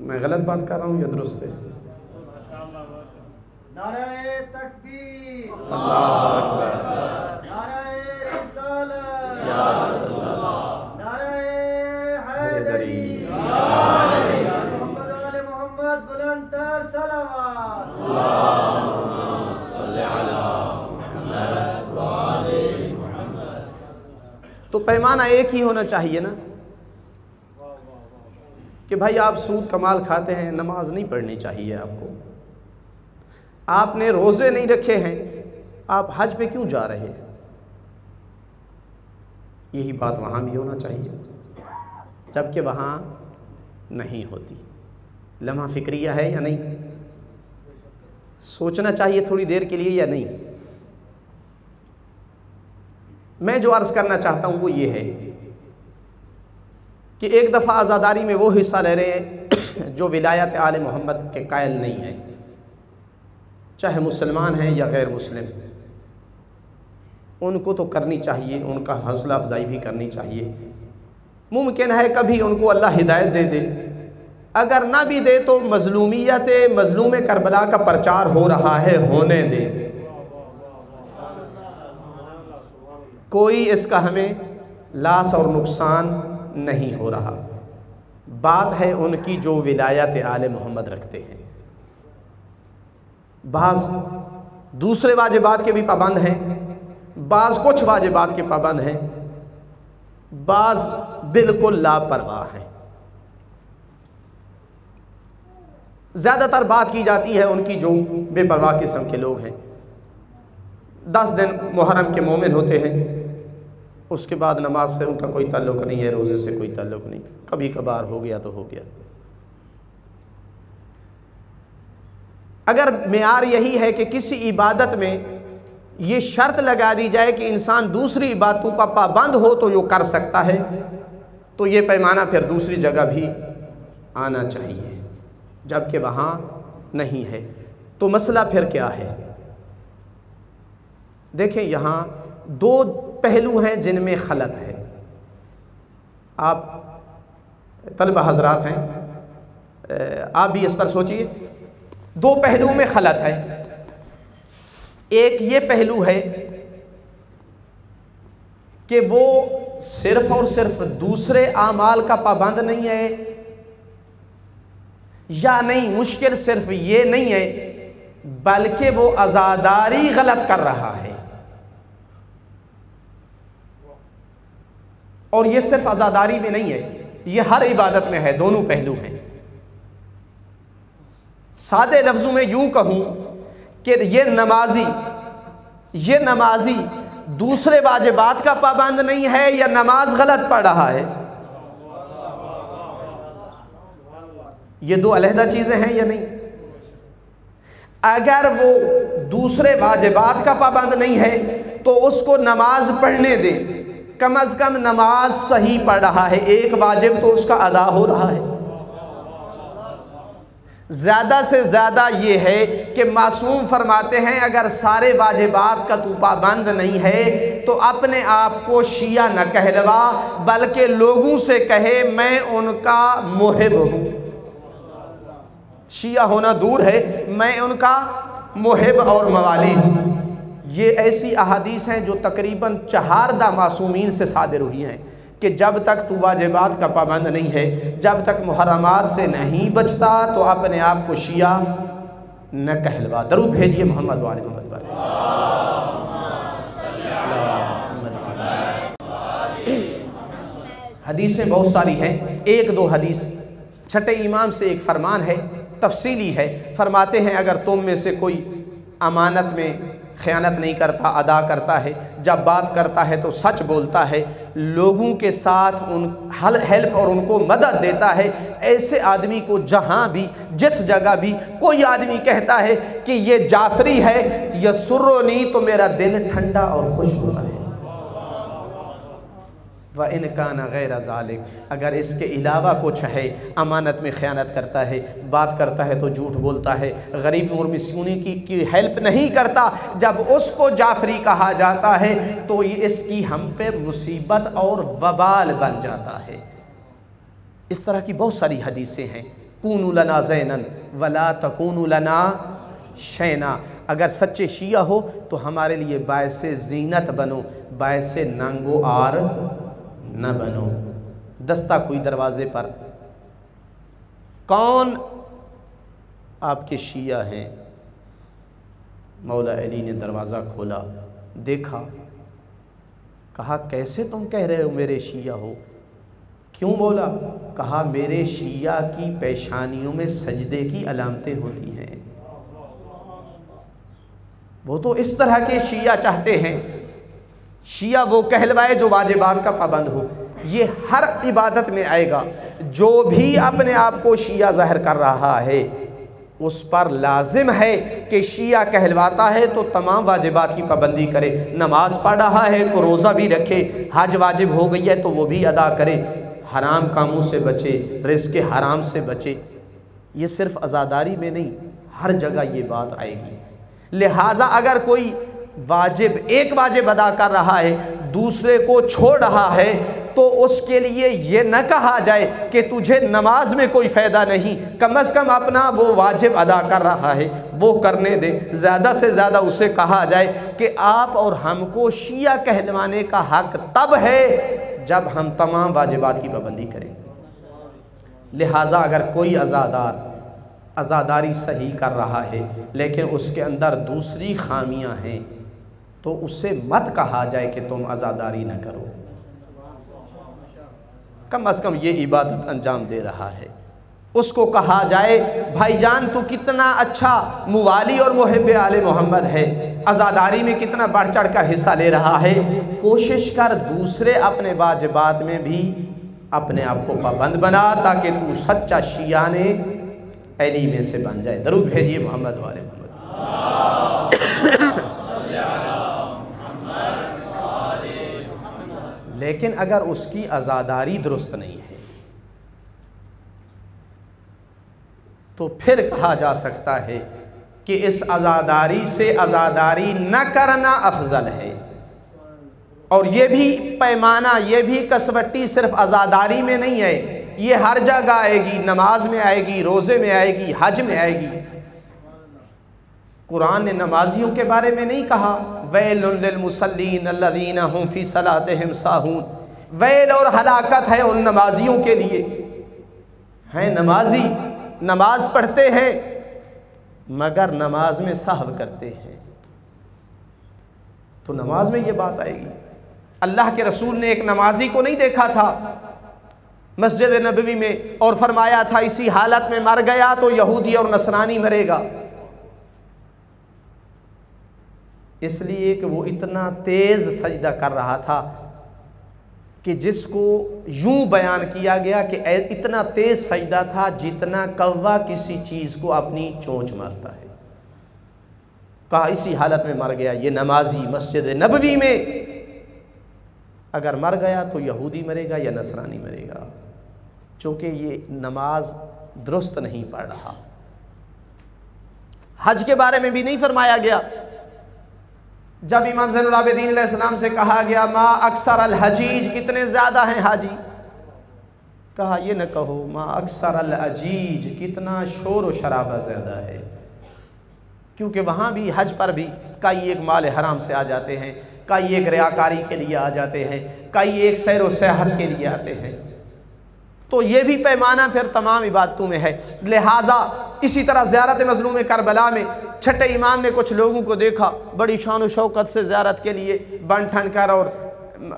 मैं गलत बात कर रहा हूँ या दुरुस्त है? नारे तकबीर, अल्लाह अकबर, नारे रिसालत, या रसूलल्लाह, नारे हैदरी, मोहम्मद वाले मोहम्मद, बुलंदतर सलावत, अल्लाहुम्मा सल्ली अला मुहम्मद व आले मुहम्मद। तो पैमाना एक ही होना चाहिए ना कि भाई आप सूद का माल खाते हैं, नमाज नहीं पढ़नी चाहिए आपको। आपने रोज़े नहीं रखे हैं, आप हज पे क्यों जा रहे हैं? यही बात वहाँ भी होना चाहिए, जबकि वहाँ नहीं होती। लम्हा फिक्रिया है या नहीं? सोचना चाहिए थोड़ी देर के लिए या नहीं? मैं जो अर्ज़ करना चाहता हूँ वो ये है कि एक दफ़ा आज़ादारी में वो हिस्सा ले रहे हैं जो विलायत आले मोहम्मद के कायल नहीं है, चाहे मुसलमान हैं या गैर मुस्लिम। उनको तो करनी चाहिए, उनका हौसला अफजाई भी करनी चाहिए। मुमकिन है कभी उनको अल्लाह हिदायत दे दे, अगर ना भी दे तो मजलूमियत मजलूम करबला का प्रचार हो रहा है, होने दे। कोई इसका हमें लास और नुकसान नहीं हो रहा। बात है उनकी जो विलायत आले मोहम्मद रखते हैं। बाज़ दूसरे वाजिबात के भी पाबंद हैं, बाज़ कुछ वाजिबात के पाबंद हैं, बाज़ बिल्कुल लापरवाह हैं। ज़्यादातर बात की जाती है उनकी जो बेपरवाह किस्म के लोग हैं। 10 दिन मुहर्रम के मोमिन होते हैं, उसके बाद नमाज से उनका कोई ताल्लुक़ नहीं है, रोज़े से कोई ताल्लुक़ नहीं, कभी कभार हो गया तो हो गया। अगर मेयार यही है कि किसी इबादत में ये शर्त लगा दी जाए कि इंसान दूसरी इबादतों का पाबंद हो तो यो कर सकता है, तो ये पैमाना फिर दूसरी जगह भी आना चाहिए, जबकि वहाँ नहीं है। तो मसला फिर क्या है? देखें, यहाँ 2 पहलू हैं जिनमें खलत है। आप तलबा हजरात हैं, आप भी इस पर सोचिए। 2 पहलू में खलत है। एक ये पहलू है कि वो सिर्फ और सिर्फ दूसरे आमाल का पाबंद नहीं है, या नहीं, मुश्किल सिर्फ ये नहीं है बल्कि वो आज़ादारी गलत कर रहा है। और ये सिर्फ आज़ादारी में नहीं है, ये हर इबादत में है। दोनों पहलू हैं। सादे लफ्ज़ों में यूं कहूं कि ये नमाजी दूसरे वाजिबात का पाबंद नहीं है या नमाज गलत पढ़ रहा है। ये 2 अलहदा चीज़ें हैं या नहीं? अगर वो दूसरे वाजिबात का पाबंद नहीं है तो उसको नमाज पढ़ने दे, कम अज़ कम नमाज सही पढ़ रहा है, एक वाजिब तो उसका अदा हो रहा है। ज़्यादा से ज़्यादा ये है कि मासूम फरमाते हैं अगर सारे वाजिबात का तू पाबंद नहीं है तो अपने आप को शिया न कहलवा, बल्कि लोगों से कहे मैं उनका मुहिब हूँ। शिया होना दूर है, मैं उनका मुहिब और मवाली हूँ। ये ऐसी अहादीस हैं जो तकरीबन 4 मासूमीन से सादिर हुई हैं कि जब तक तू वाजिबात का पाबंद नहीं है, जब तक मुहर्रमात से नहीं बचता, तो अपने आप को शिया न कहलवा। दरूद भेजिए मोहम्मद वाले मोहम्मद पर। हदीसें बहुत सारी हैं, 1-2 हदीस। छठे इमाम से एक फरमान है, तफसीली है। फरमाते हैं अगर तुम में से कोई अमानत में ख़यानत नहीं करता, अदा करता है, जब बात करता है तो सच बोलता है, लोगों के साथ उन हेल्प और उनको मदद देता है, ऐसे आदमी को जहाँ भी जिस जगह भी कोई आदमी कहता है कि ये जाफरी है, यसुर्रुनी, तो मेरा दिल ठंडा और खुश होता है। व इन कान गैर ज़ालिक, अगर इसके अलावा कुछ है, अमानत में ख़यानत करता है, बात करता है तो झूठ बोलता है, गरीब और मिस्कीन की हेल्प नहीं करता, जब उसको जाफरी कहा जाता है तो ये इसकी हम पे मुसीबत और वबाल बन जाता है। इस तरह की बहुत सारी हदीसें हैं। कूनू लना ज़ैनन वला तकूनू लना शैना, अगर सच्चे शिया हो तो हमारे लिए बायसे ज़ीनत बनो, बायसे नंगो आर न बनो। दस्तक हुई दरवाज़े पर, कौन आपके शिया हैं? मौला अली ने दरवाज़ा खोला, देखा, कहा कैसे तुम कह रहे हो मेरे शिया हो? क्यों मौला? कहा मेरे शिया की पेशानियों में सजदे की अलामतें होती हैं। वो तो इस तरह के शिया चाहते हैं, शिया वो कहलवाए जो वाजिबात का पाबंद हो। ये हर इबादत में आएगा। जो भी अपने आप को शिया ज़ाहिर कर रहा है उस पर लाजिम है कि शिया कहलवाता है तो तमाम वाजिबात की पाबंदी करे। नमाज पढ़ रहा है तो रोज़ा भी रखे, हज वाजिब हो गई है तो वो भी अदा करे, हराम कामों से बचे, रिज़्क़ हराम से बचे। ये सिर्फ अज़ादारी में नहीं, हर जगह ये बात आएगी। लिहाजा अगर कोई वाजिब, एक वाजिब अदा कर रहा है, दूसरे को छोड़ रहा है, तो उसके लिए ये न कहा जाए कि तुझे नमाज में कोई फ़ायदा नहीं, कम से कम अपना वो वाजिब अदा कर रहा है वो करने दे। ज़्यादा से ज़्यादा उसे कहा जाए कि आप और हमको शिया कहलवाने का हक़ तब है जब हम तमाम वाजिबात की पाबंदी करें। लिहाजा अगर कोई अज़ादारी सही कर रहा है लेकिन उसके अंदर दूसरी खामियां हैं तो उसे मत कहा जाए कि तुम अज़ादारी न करो। कम से कम ये इबादत अंजाम दे रहा है, उसको कहा जाए भाईजान तू कितना अच्छा मुवाली और मुहिब आले मोहम्मद है, अज़ादारी में कितना बढ़ चढ़ कर हिस्सा ले रहा है, कोशिश कर दूसरे अपने वाजिबात में भी अपने आप को पाबंद बना ताकि तू सच्चा शियाने अली में से बन जाए। दरूद भेजिए मोहम्मद वाले मोहम्मद। लेकिन अगर उसकी अज़ादारी दुरुस्त नहीं है तो फिर कहा जा सकता है कि इस अज़ादारी से अज़ादारी न करना अफजल है। और ये भी पैमाना, ये भी कसवट्टी सिर्फ अज़ादारी में नहीं है, ये हर जगह आएगी, नमाज में आएगी, रोज़े में आएगी, हज में आएगी। कुरान ने नमाजियों के बारे में नहीं कहा वैलुन लिल मुसल्लीन अल्लज़ीना हुम फ़ी सलातिहिम साहून, वैल और हलाकत है उन नमाजियों के लिए। हैं नमाजी, नमाज पढ़ते हैं मगर नमाज में सहव करते हैं, तो नमाज में ये बात आएगी। अल्लाह के रसूल ने एक नमाजी को नहीं देखा था मस्जिद नबवी में और फरमाया था इसी हालत में मर गया तो यहूदी और नसरानी मरेगा, इसलिए कि वो इतना तेज़ सजदा कर रहा था कि जिसको यूं बयान किया गया कि इतना तेज़ सजदा था जितना कौवा किसी चीज़ को अपनी चोंच मारता है। कहा इसी हालत में मर गया ये नमाजी मस्जिद नबवी में, अगर मर गया तो यहूदी मरेगा या नसरानी मरेगा, चूँकि ये नमाज दुरुस्त नहीं पढ़ रहा। हज के बारे में भी नहीं फरमाया गया। जब इमाम ज़ैनुल आबिदीन अलैहिस्सलाम से कहा गया मा अक्सर अल हजीज, कितने ज़्यादा हैं हाजी, कहा ये न कहो मा अक्सर अल अजीज, कितना शोर व शराबा ज़्यादा है। क्योंकि वहाँ भी हज पर भी कई एक माल हराम से आ जाते हैं, कई एक रियाकारी के लिए आ जाते हैं, कई एक सैर व सेहत के लिए आते हैं। तो ये भी पैमाना फिर तमाम इबादतों में है। लिहाजा इसी तरह ज़ियारत मज़लूम करबला में छठे इमाम ने कुछ लोगों को देखा बड़ी शान व शौकत से ज़ियारत के लिए बन ठन कर और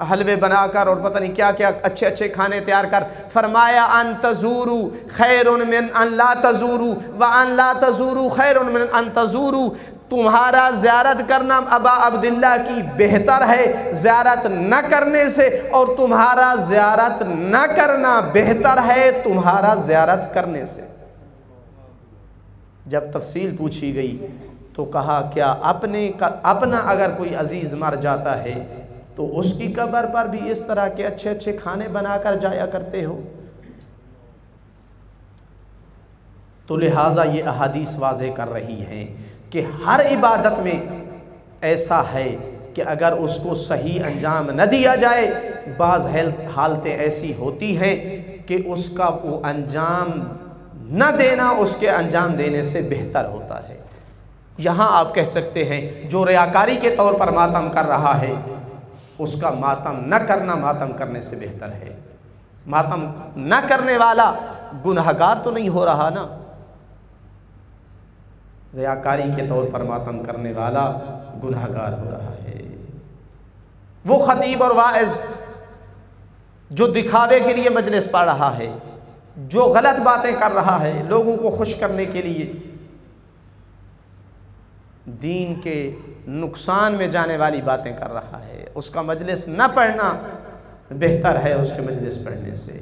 हलवे बनाकर और पता नहीं क्या क्या अच्छे अच्छे खाने तैयार कर, फरमाया अन तज़ूरू खैरुन मिन अन ला तज़ूरू व अन ला तज़ूरू खैरुन मिन अन तज़ूरू। तुम्हारा ज़ियारत करना अबा अब्दुल्ला की बेहतर है ज़ियारत न करने से, और तुम्हारा ज़ियारत न करना बेहतर है तुम्हारा ज़ियारत करने से। जब तफसील पूछी गई तो कहा क्या अपना अगर कोई अजीज़ मर जाता है तो उसकी कब्र पर भी इस तरह के अच्छे अच्छे खाने बनाकर जाया करते हो? तो लिहाजा ये अहादीस वाज़े कर रही हैं कि हर इबादत में ऐसा है कि अगर उसको सही अंजाम न दिया जाए, बाज़ हालतें ऐसी होती हैं कि उसका वो अंजाम न देना उसके अंजाम देने से बेहतर होता है। यहाँ आप कह सकते हैं जो रियाकारी के तौर पर मातम कर रहा है उसका मातम न करना मातम करने से बेहतर है। मातम न करने वाला गुनहगार तो नहीं हो रहा ना, रियाकारी के तौर पर मातम करने वाला गुनहगार हो रहा है। वो खतीब और वाइज़ जो दिखावे के लिए मजलिस पढ़ रहा है, जो गलत बातें कर रहा है लोगों को खुश करने के लिए, दीन के नुकसान में जाने वाली बातें कर रहा है, उसका मजलिस न पढ़ना बेहतर है उसके मजलिस पढ़ने से।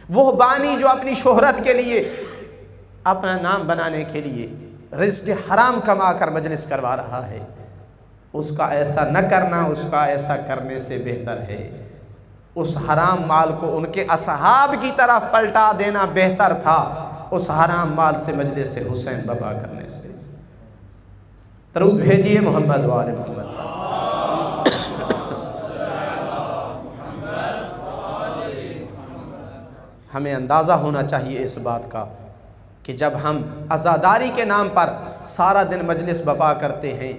वो बानी जो अपनी शोहरत के लिए, अपना नाम बनाने के लिए रिज़्क़ हराम कमा कर मजलिस करवा रहा है, उसका ऐसा न करना उसका ऐसा करने से बेहतर है। उस हराम माल को उनके असहाब की तरफ पलटा देना बेहतर था उस हराम माल से मजलिस से हुसैन बबा करने से। दरूद भेजिए मोहम्मद वाले मोहम्मद। हमें अंदाज़ा होना चाहिए इस बात का कि जब हम आज़ादारी के नाम पर सारा दिन मजलिस बपा करते हैं,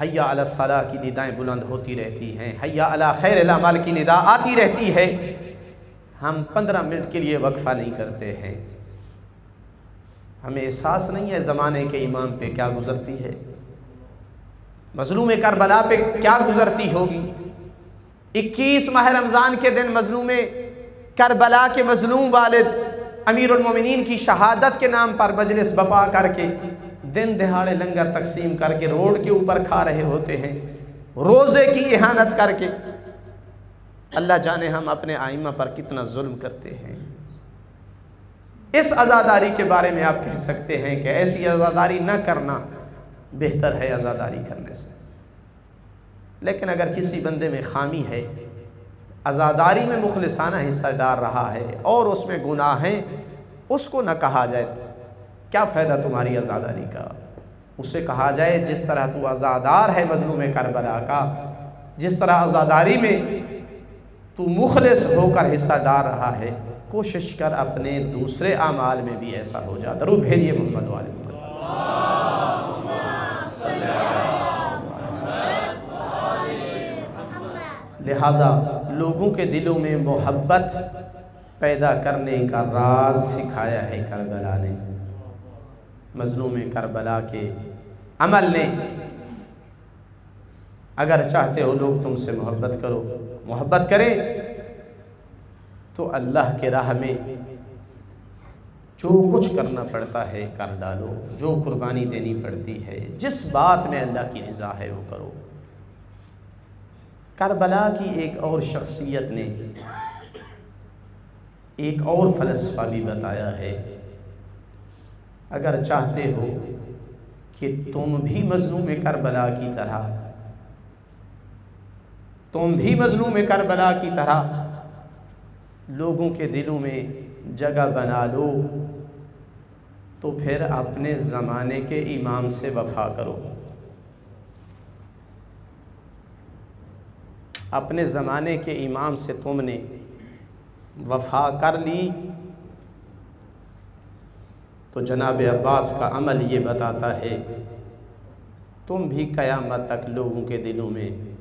हय्या अला सलाह की निदाएं बुलंद होती रहती हैं, हय्या अला खैर अमाल की निदा आती रहती है, हम 15 मिनट के लिए वक्फ़ा नहीं करते हैं। हमें एहसास नहीं है ज़माने के इमाम पे क्या गुज़रती है, मज़लूम करबला पे क्या गुज़रती होगी। 21 माह रमज़ान के दिन मज़लूम करबला के मज़लूम वालिद अमीरुल मोमिनीन की शहादत के नाम पर मजलिस बपा करके दिन दिहाड़े लंगर तकसीम करके रोड के ऊपर खा रहे होते हैं, रोज़े की इहानत करके। अल्लाह जाने हम अपने आइम्मा पर कितना जुल्म करते हैं। इस आज़ादारी के बारे में आप कह सकते हैं कि ऐसी आज़ादारी न करना बेहतर है आज़ादारी करने से। लेकिन अगर किसी बंदे में खामी है, आज़ादारी में मुखलिसाना हिस्सा डाल रहा है और उसमें गुनाह हैं, उसको न कहा जाए तो क्या फ़ायदा तुम्हारी आज़ादारी का। उससे कहा जाए जिस तरह तू आज़ादार है मज़लूम करबला का, जिस तरह आज़ादारी में तू मुखलिस होकर हिस्सा डाल रहा है, कोशिश कर अपने दूसरे आमाल में भी ऐसा हो जा। दरूद भेजिए मोहम्मद वाले मोहम्मद। लिहाजा लोगों के दिलों में मोहब्बत पैदा करने का राज सिखाया है करबला ने, मज़लूम करबला के अमल ने। अगर चाहते हो लोग तुमसे मोहब्बत करो, मोहब्बत करें तो अल्लाह के राह में जो कुछ करना पड़ता है कर डालो, जो कुर्बानी देनी पड़ती है, जिस बात में अल्लाह की रज़ा है वो करो। करबला की एक और शख्सियत ने एक और फ़लसफ़ा भी बताया है। अगर चाहते हो कि तुम भी मज़लूम करबला की तरह, तुम भी मज़लूम करबला की तरह लोगों के दिलों में जगह बना लो, तो फिर अपने ज़माने के इमाम से वफ़ा करो। अपने ज़माने के इमाम से तुमने वफ़ा कर ली तो जनाब अब्बास का अमल ये बताता है तुम भी क़यामत तक लोगों के दिलों में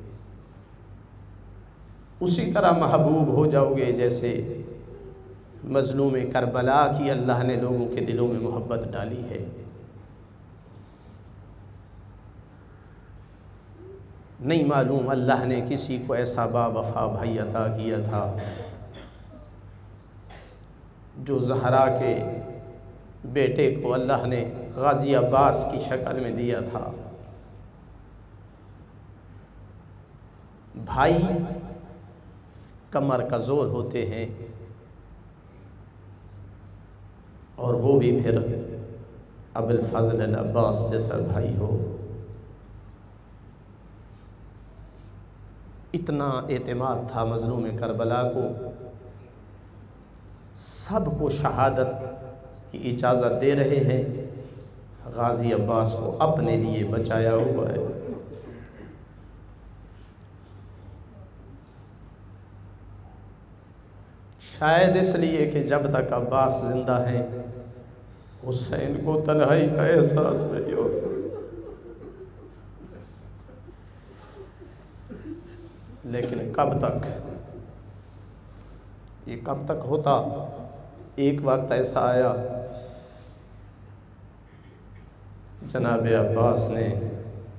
उसी तरह महबूब हो जाओगे जैसे मज़लूम करबला की अल्लाह ने लोगों के दिलों में मोहब्बत डाली है। नहीं मालूम अल्लाह ने किसी को ऐसा बावफा भाई अता किया था जो ज़हरा के बेटे को अल्लाह ने गाज़ी अब्बास की शक्ल में दिया था। भाई कमर का ज़ोर होते हैं और वो भी फिर अबुल फ़ज़ल अल अब्बास जैसा भाई हो। इतना एतमाद था मज़लूम करबला को, सबको शहादत की इजाज़त दे रहे हैं, गाज़ी अब्बास को अपने लिए बचाया हुआ है। शायद इसलिए कि जब तक अब्बास ज़िंदा हैं हुसैन को तन्हाई का एहसास नहीं हो। लेकिन कब तक, ये कब तक होता? एक वक्त ऐसा आया जनाब अब्बास ने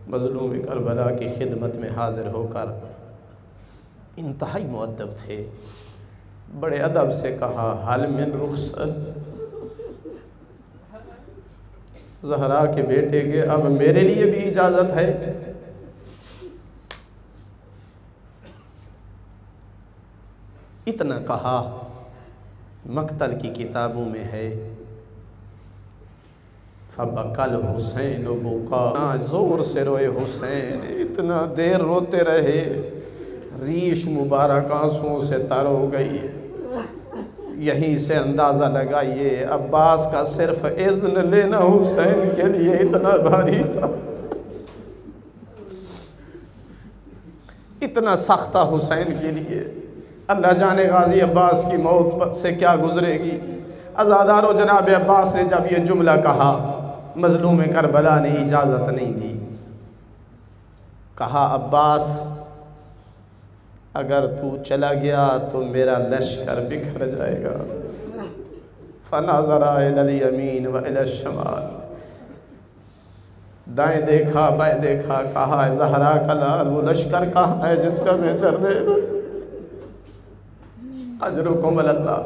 मज़लूम करबला की खिदमत में हाज़िर होकर इंतहाई मुअद्दब थे, बड़े अदब से कहा, हल मिन रुख़्सत, ज़हरा के बेटे के अब मेरे लिए भी इजाज़त है? इतना कहा। मक्तल की किताबों में है, फ़बकल हुसैन बुका, ज़ोर से रोए हुसैन, इतना देर रोते रहे, रीश मुबारक आंसुओं से तर हो गई। यहीं से अंदाज़ा लगाइए अब्बास का सिर्फ इज़्न लेना हुसैन के लिए इतना भारी था, इतना सख्त था हुसैन के लिए। अल्लाह जाने गाज़ी अब्बास की मौत से क्या गुजरेगी। अज़ादारो जनाब अब्बास ने जब ये जुमला कहा, मज़लूम करबला ने इजाज़त नहीं दी। कहा, अब्बास अगर तू चला गया तो मेरा लश्कर बिखर जाएगा। फ़नज़रा इलल यमीन व इलल शमाल, दाएं देखा बाएं देखा, कहा ज़हरा का लाल वो लश्कर कहाँ है जिसका मैं चलने दूँ। अजरुकुम अल्लाह।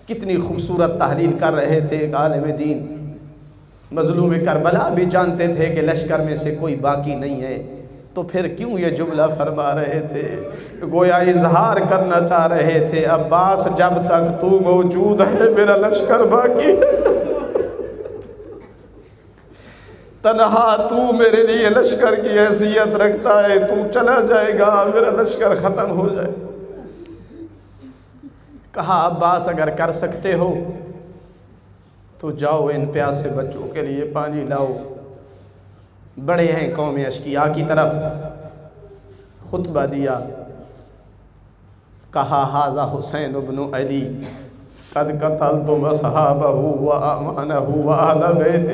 कितनी खूबसूरत तहलील कर रहे थे एक आलिम दीन। मज़लूम करबला भी जानते थे कि लश्कर में से कोई बाकी नहीं है, तो फिर क्यों ये जुमला फरमा रहे थे? गोया इजहार करना चाह रहे थे, अब्बास जब तक तू मौजूद है मेरा लश्कर बाकी है। तन्हा तू मेरे लिए लश्कर की हैसियत रखता है, तू चला जाएगा मेरा लश्कर ख़त्म हो जाए। कहा, अब्बास अगर कर सकते हो तो जाओ इन प्यासे बच्चों के लिए पानी लाओ। बड़े हैं कौम अशकिया की तरफ खुतबा दिया। कहा, हाज़ा हुसैन इब्न अली कद क़तलतुम असहाबहु व अमानहु व अहल बैत।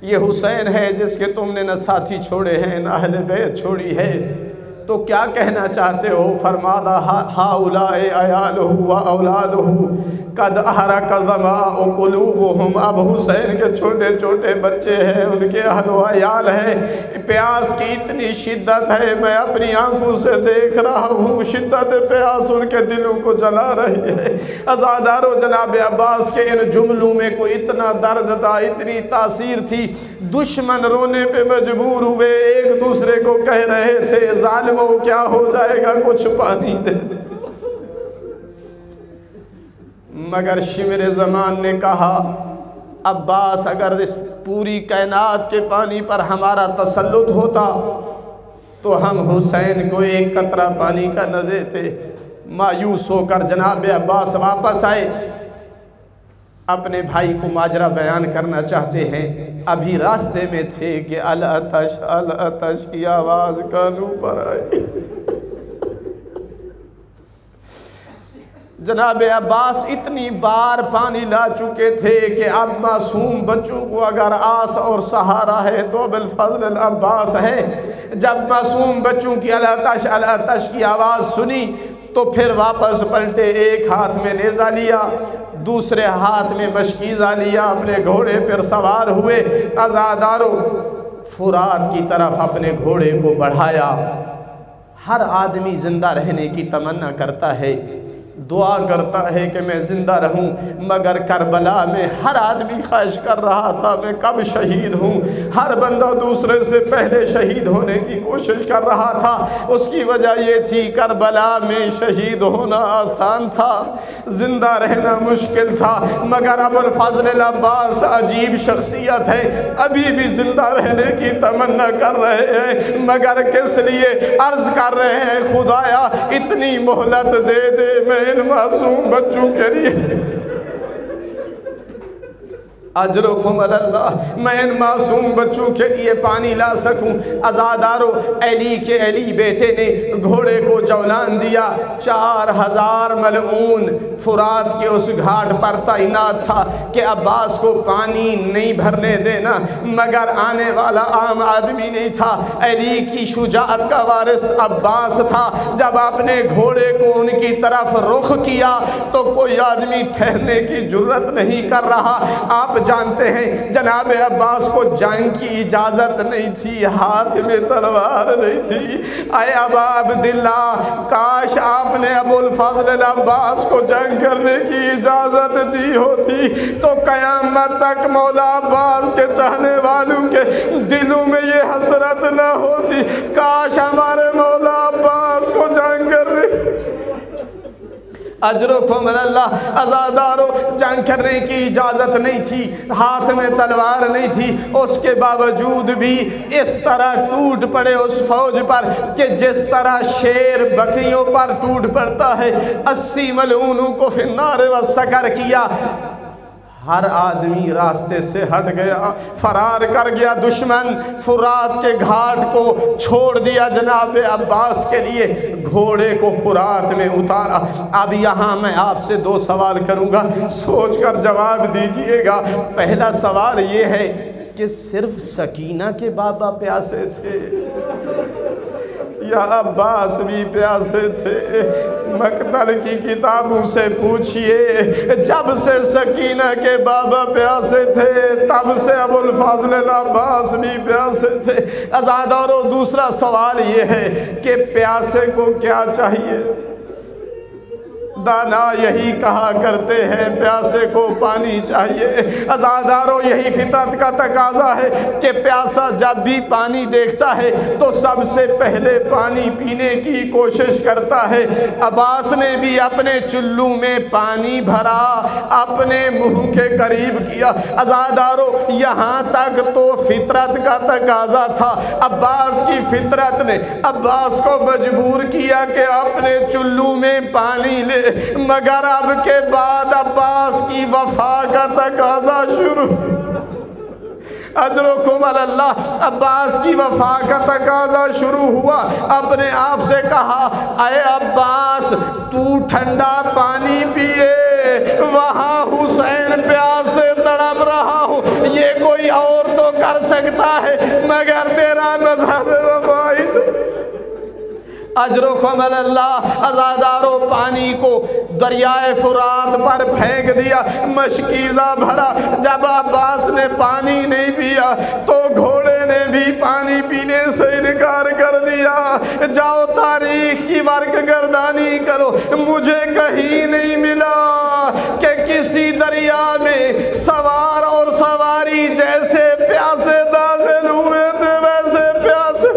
ये हुसैन है जिसके तुमने न साथी छोड़े हैं न अहल बैत छोड़ी है, तो क्या कहना चाहते हो? फरमादा, हाउलाए अयालुहु व औलादुहु कद अहरक ज़माअ क़ुलूबुहुम। अब हुसैन के छोटे छोटे बच्चे हैं, उनके अहल व अयाल हैं। प्यास की इतनी शिद्दत है, मैं अपनी आंखों से देख रहा हूँ, शिद्दत प्यास उनके दिलों को जला रही है। अज़ादारो जनाब अब्बास के इन जुमलों में कोई इतना दर्द था, इतनी तासीर थी, दुश्मन रोने पे मजबूर हुए। एक दूसरे को कह रहे थे, ज़ालिमों क्या हो जाएगा, कुछ पानी दे दे। मगर शिमर ज़मान ने कहा, अब्बास अगर इस पूरी कायनात के पानी पर हमारा तसल्लुत होता तो हम हुसैन को एक कतरा पानी का न देते। मायूस होकर जनाब अब्बास वापस आए, अपने भाई को माजरा बयान करना चाहते हैं। अभी रास्ते में थे कि अल अतश की आवाज़ कानों पर आई। जनाब अब्बास इतनी बार पानी ला चुके थे कि अब मासूम बच्चों को अगर आस और सहारा है तो अबुल फज़ल अब्बास है। जब मासूम बच्चों की अलातश की आवाज़ सुनी तो फिर वापस पलटे, एक हाथ में नेज़ा लिया, दूसरे हाथ में मशकीज़ा लिया, अपने घोड़े पर सवार हुए, आज़ादारों फुरात की तरफ अपने घोड़े को बढ़ाया। हर आदमी ज़िंदा रहने की तमन्ना करता है, दुआ करता है कि मैं ज़िंदा रहूं, मगर करबला में हर आदमी ख्वाहिश कर रहा था मैं कब शहीद हूं। हर बंदा दूसरे से पहले शहीद होने की कोशिश कर रहा था। उसकी वजह ये थी करबला में शहीद होना आसान था, ज़िंदा रहना मुश्किल था। मगर अबुल फज़ल अब्बास अजीब शख्सियत है, अभी भी ज़िंदा रहने की तमन्ना कर रहे हैं, मगर किस लिए? अर्ज़ कर रहे हैं खुदाया इतनी मोहलत दे दे मैं इन मासूम बच्चों के लिए अजरुकुम अल्लाह, मैं इन मासूम बच्चों के लिए पानी ला सकूं। अज़ादारों अली के अली बेटे ने घोड़े को जौलान दिया। 4000 मलऊन फुरात के उस घाट पर तैनात था कि अब्बास को पानी नहीं भरने देना, मगर आने वाला आम आदमी नहीं था, अली की शुजाअत का वारिस अब्बास था। जब अपने घोड़े को उनकी तरफ रुख किया तो कोई आदमी ठहरने की जुर्रत नहीं कर रहा। आप जानते हैं जनाब अब्बास को जंग की इजाज़त नहीं थी, हाथ में तलवार नहीं थी। आए अबा अब्दुल्ला, काश आपने अबुल फज़ल अब्बास को जंग करने की इजाज़त दी होती तो क़यामत तक मौला अब्बास के चाहने वालों के दिलों में ये हसरत न होती, काश हमारे मौला अब्बास को जंग करने अजरुकुम अल्लाह। अज़ादारों जंग करने की इजाज़त नहीं थी, हाथ में तलवार नहीं थी, उसके बावजूद भी इस तरह टूट पड़े उस फौज पर कि जिस तरह शेर बकरियों पर टूट पड़ता है। 80 मलऊनों को फिन्नार व सकर किया। हर आदमी रास्ते से हट गया, फरार कर गया। दुश्मन फुरात के घाट को छोड़ दिया जनाब अब्बास के लिए, घोड़े को फुरात में उतारा। अब यहाँ मैं आपसे 2 सवाल करूँगा, सोचकर जवाब दीजिएगा। पहला सवाल ये है कि सिर्फ सकीना के बाबा प्यासे थे या अब्बास भी प्यासे थे? मकतल की किताबों से पूछिए, जब से सकीना के बाबा प्यासे थे तब से अबुल फज़ल अब्बास भी प्यासे थे। अज़ादारों दूसरा सवाल ये है कि प्यासे को क्या चाहिए? दाना यही कहा करते हैं प्यासे को पानी चाहिए। अज़ादारों यही फितरत का तकाजा है कि प्यासा जब भी पानी देखता है तो सबसे पहले पानी पीने की कोशिश करता है। अब्बास ने भी अपने चुल्लू में पानी भरा, अपने मुंह के करीब किया। अज़ादारों यहाँ तक तो फितरत का तकाजा था, अब्बास की फितरत ने अब्बास को मजबूर किया कि अपने चुल्लू में पानी ले, मगर अब के बाद अब्बास की वफा का तकाजा शुरू। अजरुकुम अल्लाह, अब्बास की वफा का तकाजा शुरू हुआ। अपने आप से कहा, अरे अब्बास तू ठंडा पानी पिए, वहाँ हुसैन प्यास से तड़प रहा हो, ये कोई और तो कर सकता है मगर तेरा मज़हब वफ़ाई। अजरुकुम अल्लाह। अज़ादारों पानी को दरियाए फुरात पर फेंक दिया, मशकीज़ा भरा। जब अब्बास ने पानी नहीं पिया तो घोड़े ने भी पानी पीने से इनकार कर दिया। जाओ तारीख की वर्क गर्दानी करो, मुझे कहीं नहीं मिला कि किसी दरिया में सवार और सवारी जैसे प्यासे दाखिल हुए थे वैसे प्यासे।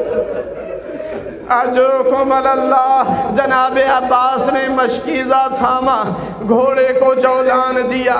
अजरुकुम अल्लाह। जनाब अब्बास ने मशकीज़ा थामा, घोड़े को जौलान दिया,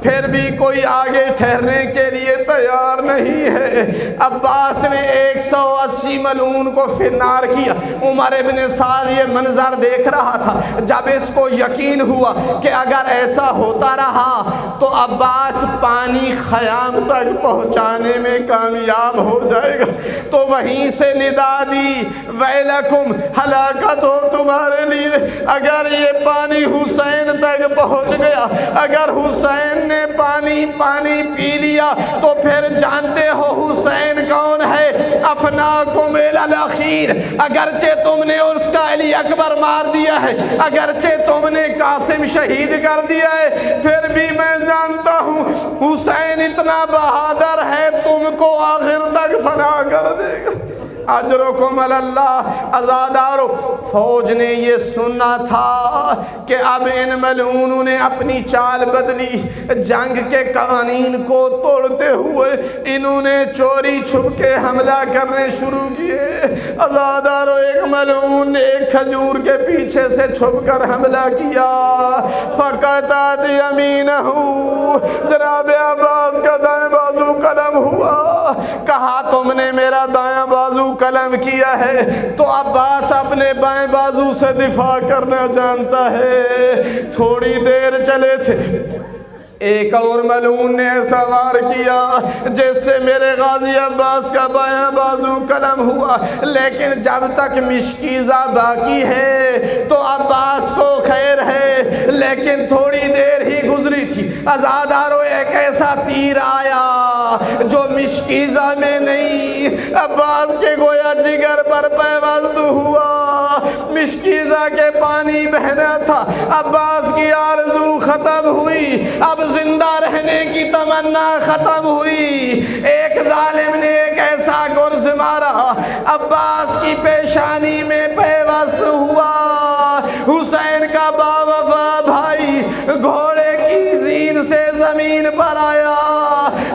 फिर भी कोई आगे ठहरने के लिए तैयार नहीं है। अब्बास ने 180 मलून को फिरनार किया। उमर इब्न साद ये मंजर देख रहा था। जब इसको यकीन हुआ कि अगर ऐसा होता रहा तो अब्बास पानी ख़याम तक पहुँचाने में कामयाब हो जाएगा, तो वहीं से निदा दी, वैलकुम, हलाकत हो तुम्हारे लिए। अगर ये पानी हुसैन तक पहुँच गया, अगर हुसैन ने पानी पी लिया तो फिर जानते हो हुसैन कौन है, अफनाकुम इलल अखीर। अगरचे तुमने उसका अली अकबर मार दिया है, अगरचे तुमने कासिम शहीद कर दिया है, फिर भी मैं जानता हूँ हुसैन इतना बहादुर है, तुमको आखिर तक फना कर देगा। अजरुकुम अल्लाह। अज़ादारो, फौज ने ये सुना था कि अब इन मलूनों ने अपनी चाल बदली। जंग के कानून को तोड़ते हुए इन्होंने चोरी छुप के हमला करने शुरू किए। अज़ादारो, एक मलून ने एक खजूर के पीछे से छुप कर हमला किया। फ़क़अत यमीनहू, जनाब अब्बास का दाएं बाजू कलम हुआ। कहा तुमने मेरा दायां बाजू कलम किया है, तो अब्बास अपने बाएं बाजू से दिफा करना जानता है। थोड़ी देर चले थे, एक और मलून ने ऐसा वार किया जैसे मेरे गाजी अब्बास का बायां बाजू कलम हुआ। लेकिन जब तक मिशकीज़ा बाकी है तो अब्बास को खैर है, लेकिन थोड़ी देर ही गुजरी थी। अज़ादारो, एक ऐसा तीर आया जो मिशकीज़ा में नहीं, अब्बास के गोया जिगर पर पैवस्त हुआ। मिशकीज़ा के पानी बहना था, अब्बास की आरज़ू ख़त्म हुई, अब जिंदा रहने की तमन्ना ख़त्म हुई। एक जालिम ने एक ऐसा गुर्ज़ मारा, अब्बास की पेशानी में पैवस्त हुआ। हुसैन का बावफा भाई घोड़े की ज़ीन से ज़मीन पर आया।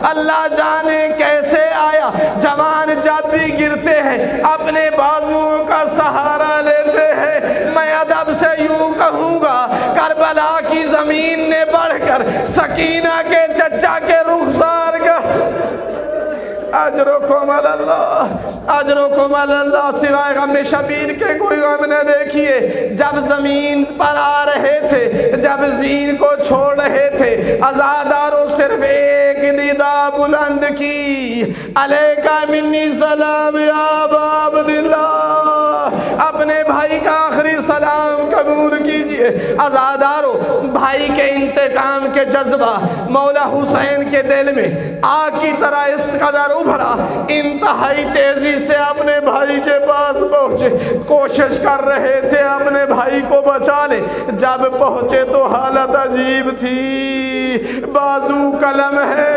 अल्लाह जाने कैसे आया। जवान जब भी गिरते हैं अपने बाजुओं का सहारा लेते हैं। मैं अदब से यूं कहूँगा, करबला की ज़मीन ने बढ़कर सकीना के चचा के रुखसार का अजरुकुम अल्लाह, अजरुकुम अल्लाह। सिवाय गम शबीर के कोई गम न देखिए। जब ज़मीन पर आ रहे थे, जब ज़ीन को छोड़ रहे थे, अज़ादारों सिर्फ एक निदा बुलंद की, अलैका मिन्नी सलाम या अबा अब्दिल्लाह। अपने भाई का आखिरी सलाम कबूल कीजिए। अज़ादारों, भाई के इंतकाम के जज्बा मौला हुसैन के दिल में आग की तरह इस कदर उभरा, इंतहाई तेजी से अपने भाई के पास पहुंचे, कोशिश कर रहे थे अपने भाई को बचा ले। जब पहुंचे तो हालत अजीब थी। बाजू कलम है,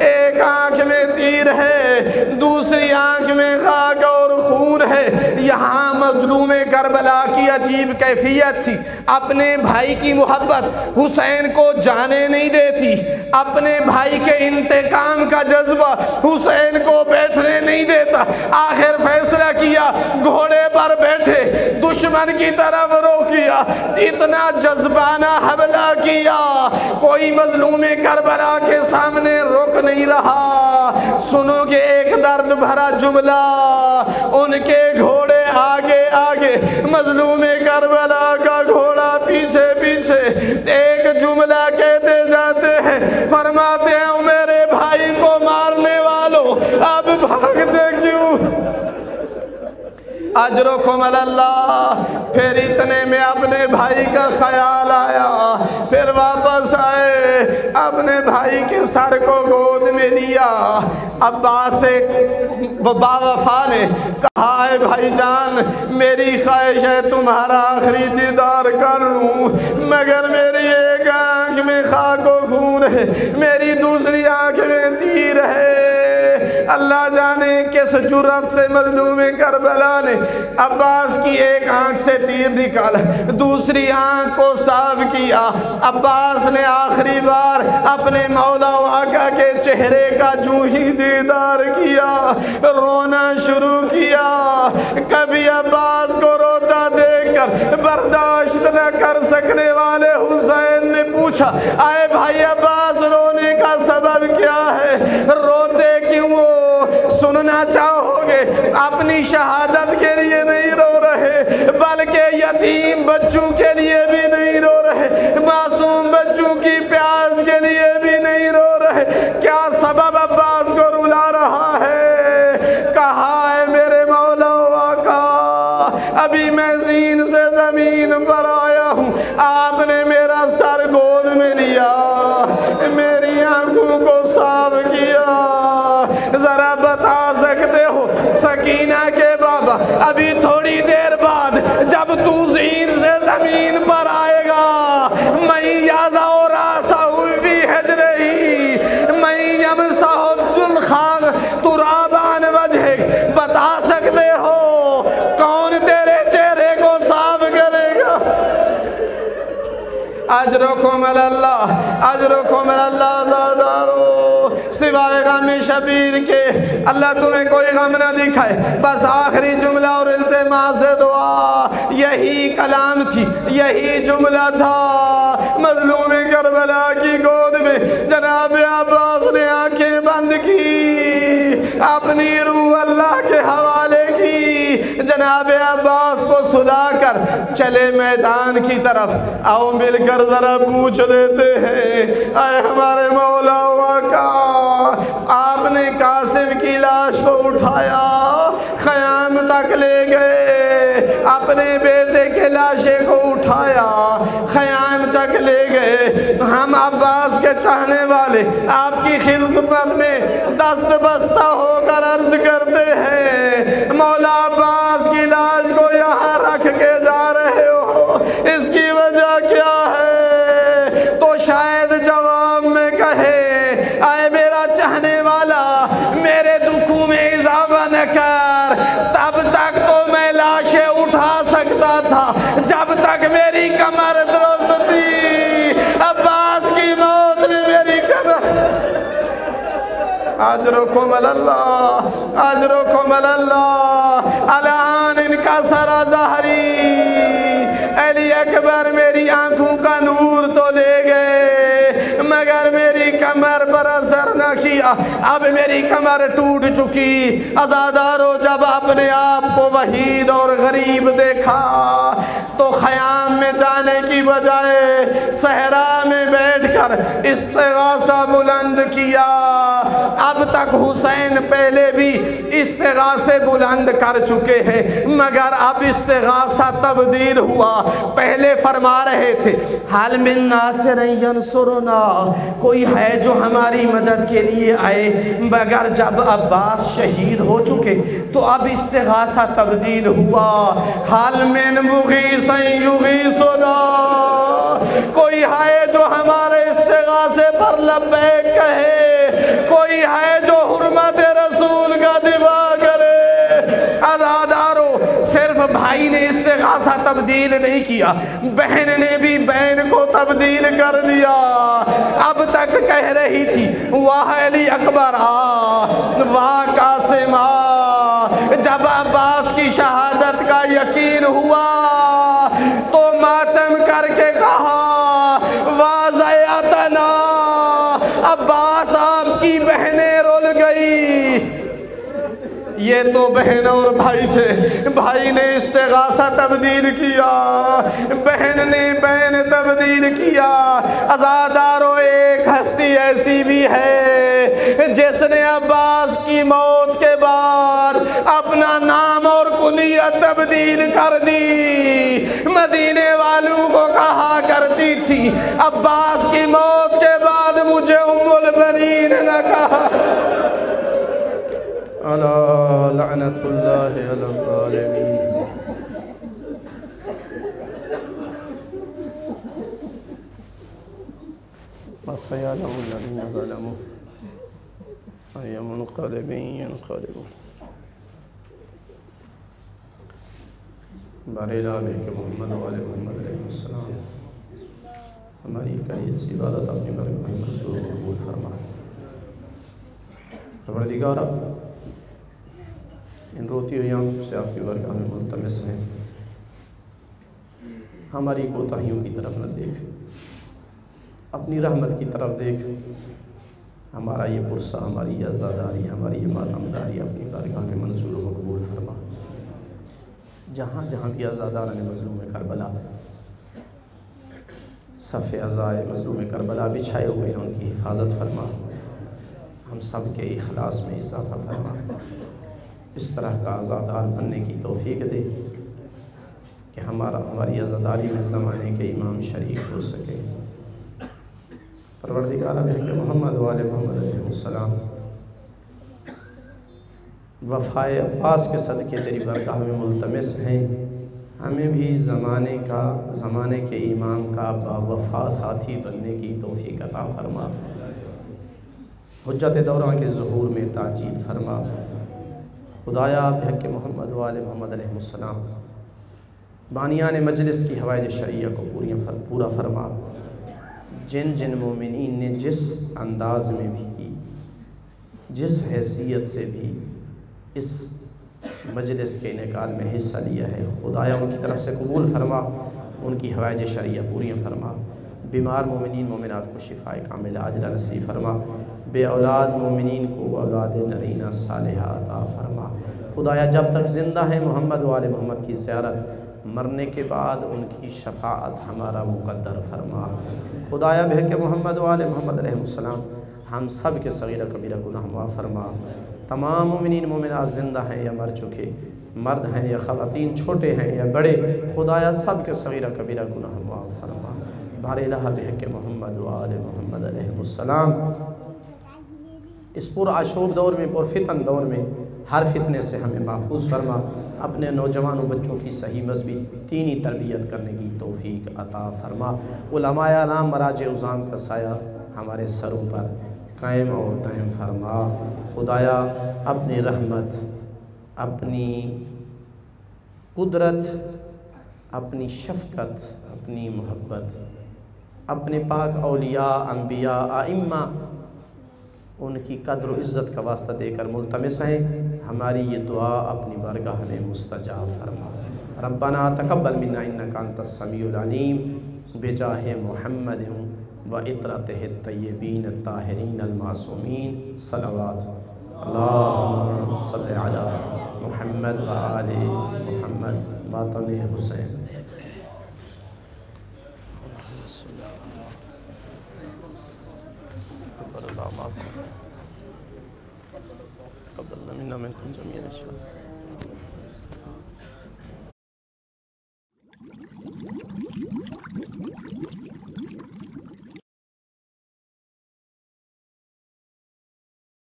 एक आंख में तीर है, दूसरी आंख में खाक और खून है। यहाँ मजलूम करबला की अजीब कैफियत थी। अपने भाई की मोहब्बत हुसैन को जाने नहीं देती, अपने भाई के इंतकाम का जज्बा हुसैन को बैठने नहीं देता। आखिर फैसला किया, घोड़े पर बैठे दुश्मन की तरफ रोकिया। इतना जज्बाना हमला किया, कोई मजलूम करबला के सामने रुक नहीं रहा। सुनोगे एक दर्द भरा जुमला, उनके घोड़े आगे आगे, मजलूम करबला का घोड़ा पीछे पीछे। एक जुमला कहते जाते हैं, फरमाते हैं, मेरे भाई को मारने वालों अब भागते क्यों? अजरुकुम अल्लाह। फिर इतने में अपने भाई का ख्याल आया, फिर वापस आए, अपने भाई के सर को गोद में लिया। अब्बास से वो बावफा ने कहा है, भाईजान मेरी ख्वाहिश है तुम्हारा आखिरी दीदार कर लूँ, मगर मेरी एक आँख में खाक व खून है, मेरी दूसरी आँख में तीर है। अल्लाह जाने किस जुर्रत से मजलूम करबला ने अब्बास की एक आंख से तीर निकाला, दूसरी आंख को साफ किया। अब्बास ने आखिरी बार अपने मौला आका के चेहरे का जूं ही दीदार किया, रोना शुरू किया। कभी अब्बास को रोता देखकर बर्दाश्त न कर सकने वाले हुसैन ने पूछा, पूछा, आए भाई अब्बास रोने का सबब क्या है, रोते क्यों हो? सुनना चाहोगे? अपनी शहादत के लिए नहीं रो रहे, बल्कि यतीम बच्चों के लिए भी नहीं रो रहे, मासूम बच्चों की प्यास के लिए भी नहीं रो रहे। क्या सबब अब्बास को रुला रहा है? कहा है मेरे मौला आका, अभी मैं ज़ीन से ज़मीन पर आया हूँ, आपने मेरा सर गोद में लिया, मेरी आंखों को साफ किया। जरा बता सकते हो सकीना के बाबा, अभी थोड़ी देर बाद जब तू ज़ीन से ज़मीन पर आएगा, मैया ज़ौरा सहुवी हजरही मैयम सहुद्दुल खाग तुराबान वजह, बता सकते हो कौन तेरे चेहरे को साफ करेगा? अजरुकुम अल्लाह, अजरुकुम अल्लाह ज़ादारो, सिवाय गम शबीर के अल्लाह तुम्हें कोई गम ना दिखाए। बस आखिरी जुमला और इल्तिमास दुआ, यही कलाम थी, यही जुमला था। मजलूम करबला की गोद में जनाब अब्बास ने आंखें बंद की, अपनी रूह अल्लाह के हवाले की, जनाब अब्बास को सुलाकर चले मैदान की तरफ। आओ मिलकर जरा पूछ लेते हैं, अरे हमारे मौला का, आपने कासिम की लाश को उठाया, ख़याम तक ले गए, अपने बेटे के लाशे को उठाया, ख़याम तक ले गए। हम अब्बास के चाहने वाले आपकी खिदमत में दस्त बस्ता होकर अर्ज करते हैं, मौला अब्बास की लाश को यहाँ रख के जा रहे हो, इसकी वजह क्या है? तो शायद जवाब में कहे, आए मेरा चाहने वाला, मेरे दुखों में इजाफा न कर, तब तक तो मैं लाशें उठा सकता था जब तक मेरी कमर दुरुस्त थी। अब्बास की मौत ने मेरी कमर, अजरुकुम अल्लाह, अजरुकुम अल्लाह, अलान इनका सरा ज़हरी, अली अकबर मेरी आंखों का नूर तो ले गए, मगर मेरी कमर पर असर न किया। अब मेरी कमर टूट चुकी। अज़ादारो, जब अपने आप को वहीद और गरीब देखा तो ख़याम में जाने की बजाय सहरा में बैठकर इस्तिग़ासा बुलंद किया। अब तक हुसैन पहले भी इस्तिग़ासे बुलंद कर चुके हैं, मगर अब इस्तिग़ासा तब्दील हुआ। पहले फरमा रहे थे, हाल मिन नासिरिन यंसुरुना, कोई है जो हमारी मदद के लिए आए, मगर जब अब्बास शहीद हो चुके तो अब इस्तिग़ासा तब्दील हुआ। हाल मिन मुग़ीसिन युग़ीसुना, कोई है जो हमारे इस्तिग़ासे पर लब्बैक कहे, कोई है जो हुर्मत रसूल का दिफा करे। अज़ादारो, सिर्फ भाई ने इस्तिग़ासा तब्दील नहीं किया, बहन ने भी बहन को तब्दील कर दिया। अब तक कह रही थी, वाह अली अकबर वाह कासिम जब अब्बास की शहादत का यकीन हुआ तो मातम करके कहा, वाह ज़यातना, अब्बास आपकी बहनें रुल गई। ये तो बहन और भाई थे, भाई ने इस्तिग़ासा तब्दील किया, बहन ने बहन तब्दील किया। अज़ादारो, एक हस्ती ऐसी भी है जिसने अब्बास की मौत के बाद अपना नाम और कुनियत तब्दील कर दी। मदीने वालों को कहा करती थी, अब्बास की मौत के बाद मुझे उम्मुल बनीन न कहा। अला लअनतुल्लाहि अलल ज़ालिमीन। वसयअलमु ल्लज़ीना ज़लमू अय्य मुनक़लिबिन यनक़लिबून। बरेला के मोहम्मद वाले मोहम्मद अलैहिस्सलाम, हमारी कई सी इबादत अपनी बरकत रसूल कबूल फरमा। परवरदिगार, इन रोती हुई आंखों से आपकी बरगाह में मुल्तमिस हैं, हमारी कोताहियों की तरफ न देख, अपनी रहमत की तरफ देख, हमारा ये पुरसा, हमारी ये आज़ादारी, हमारी ये मातमदारी अपनी बारगाह में मंजूर व मकबूल फरमा। जहाँ जहाँ भी आज़ादार ने मज़लूम करबला सफ़े अज़ाए मज़लूम करबला बिछाए हुए हैं, उनकी हिफाजत फरमा। हम सब के इखलास में इजाफ़ा फरमा। इस तरह का आज़ादार बनने की तौफ़ीक़ दे कि हमारी आज़ादारी में ज़माने के इमाम शरीक हो सके। परवरदिगार है कि मोहम्मद वाले मोहम्मद अलैहिस्सलाम वफ़ाए अब्बास के सदक़े तेरी बरगाह में मुल्तमिस हैं। हमें भी ज़माने के इमाम का बावफ़ा साथी बनने की तौफ़ीक़ अता फ़रमा। हुज्जत दौरा के ज़ुहूर में ताजील फ़रमा। खुदाया बहक़ मोहम्मद वाले मोहम्मद अलैहिस्सलाम बानियान मजलिस की हवाइज शरिया को पूरा फरमा। जिन जिन मोमिनीन ने जिस अंदाज़ में भी, जिस हैसियत से भी इस मजलिस के इनेकाद में हिस्सा लिया है, खुदाया उनकी तरफ से कबूल फरमा, उनकी हवाइज शरिया पूरी फरमा। बीमार मोमिनीन मोमिनात को शिफ़ाए कामिल आजिला नसीब फरमा। बे औलाद मोमिनीन को औलाद नरीना सालिहा अता फरमा। खुदाया जब तक ज़िंदा है मोहम्मद वाले मोहम्मद की ज़ियारत, मरने के बाद उनकी शफ़ाअत हमारा मुक़द्दर फरमा। खुदाया बहक़ मोहम्मद वाले मोहम्मद अलैहिस्सलाम हम सब के सग़ीरा कबीरा गुनाह माफ़ फरमा। तमाम मोमिनीन मोमिनात ज़िंदा हैं या मर चुके, मर्द हैं या ख़वातीन, छोटे हैं या बड़े, खुदाया सब के सग़ीरा कबीरा गुनाह माफ़ फरमा। बारे इलाहा बहक़ मोहम्मद वाले मोहम्मद अलैहिस्सलाम इस पुरआशूब दौर में, पुरफ़ितन दौर में हर फितने से हमें महफूज फरमा। अपने नौजवानों बच्चों की सही मज़हबी दीनी तरबियत करने की तौफ़ीक़ अता फ़रमा। उलमाए आलाम मराज उज़ाम का साया हमारे सरों पर कायम और दायम फरमा। खुदाया अपनी रहमत, अपनी कुदरत, अपनी शफ़क़त, अपनी मोहब्बत, अपने पाक औलिया अम्बिया आइम्मा उनकी कद्र इज़्ज़त का वास्ता देकर मुल्तमिस हैं। हमारी ये दुआ अपनी बारगाह में मुस्तजाब फरमा। रब्बना तक़ब्बल मिन्ना इन्नका अंतस समीउल अलीम बिजाहे मुहम्मद व इतरतिहि तय्यबीन ताहिरीन अल मासूमीन सलवात अल्लाहुम्मा सल्लि अला मुहम्मद व आले मुहम्मद मातम हुसैन। तक़ब्बल मिन्ना मिनकुम जमीअन।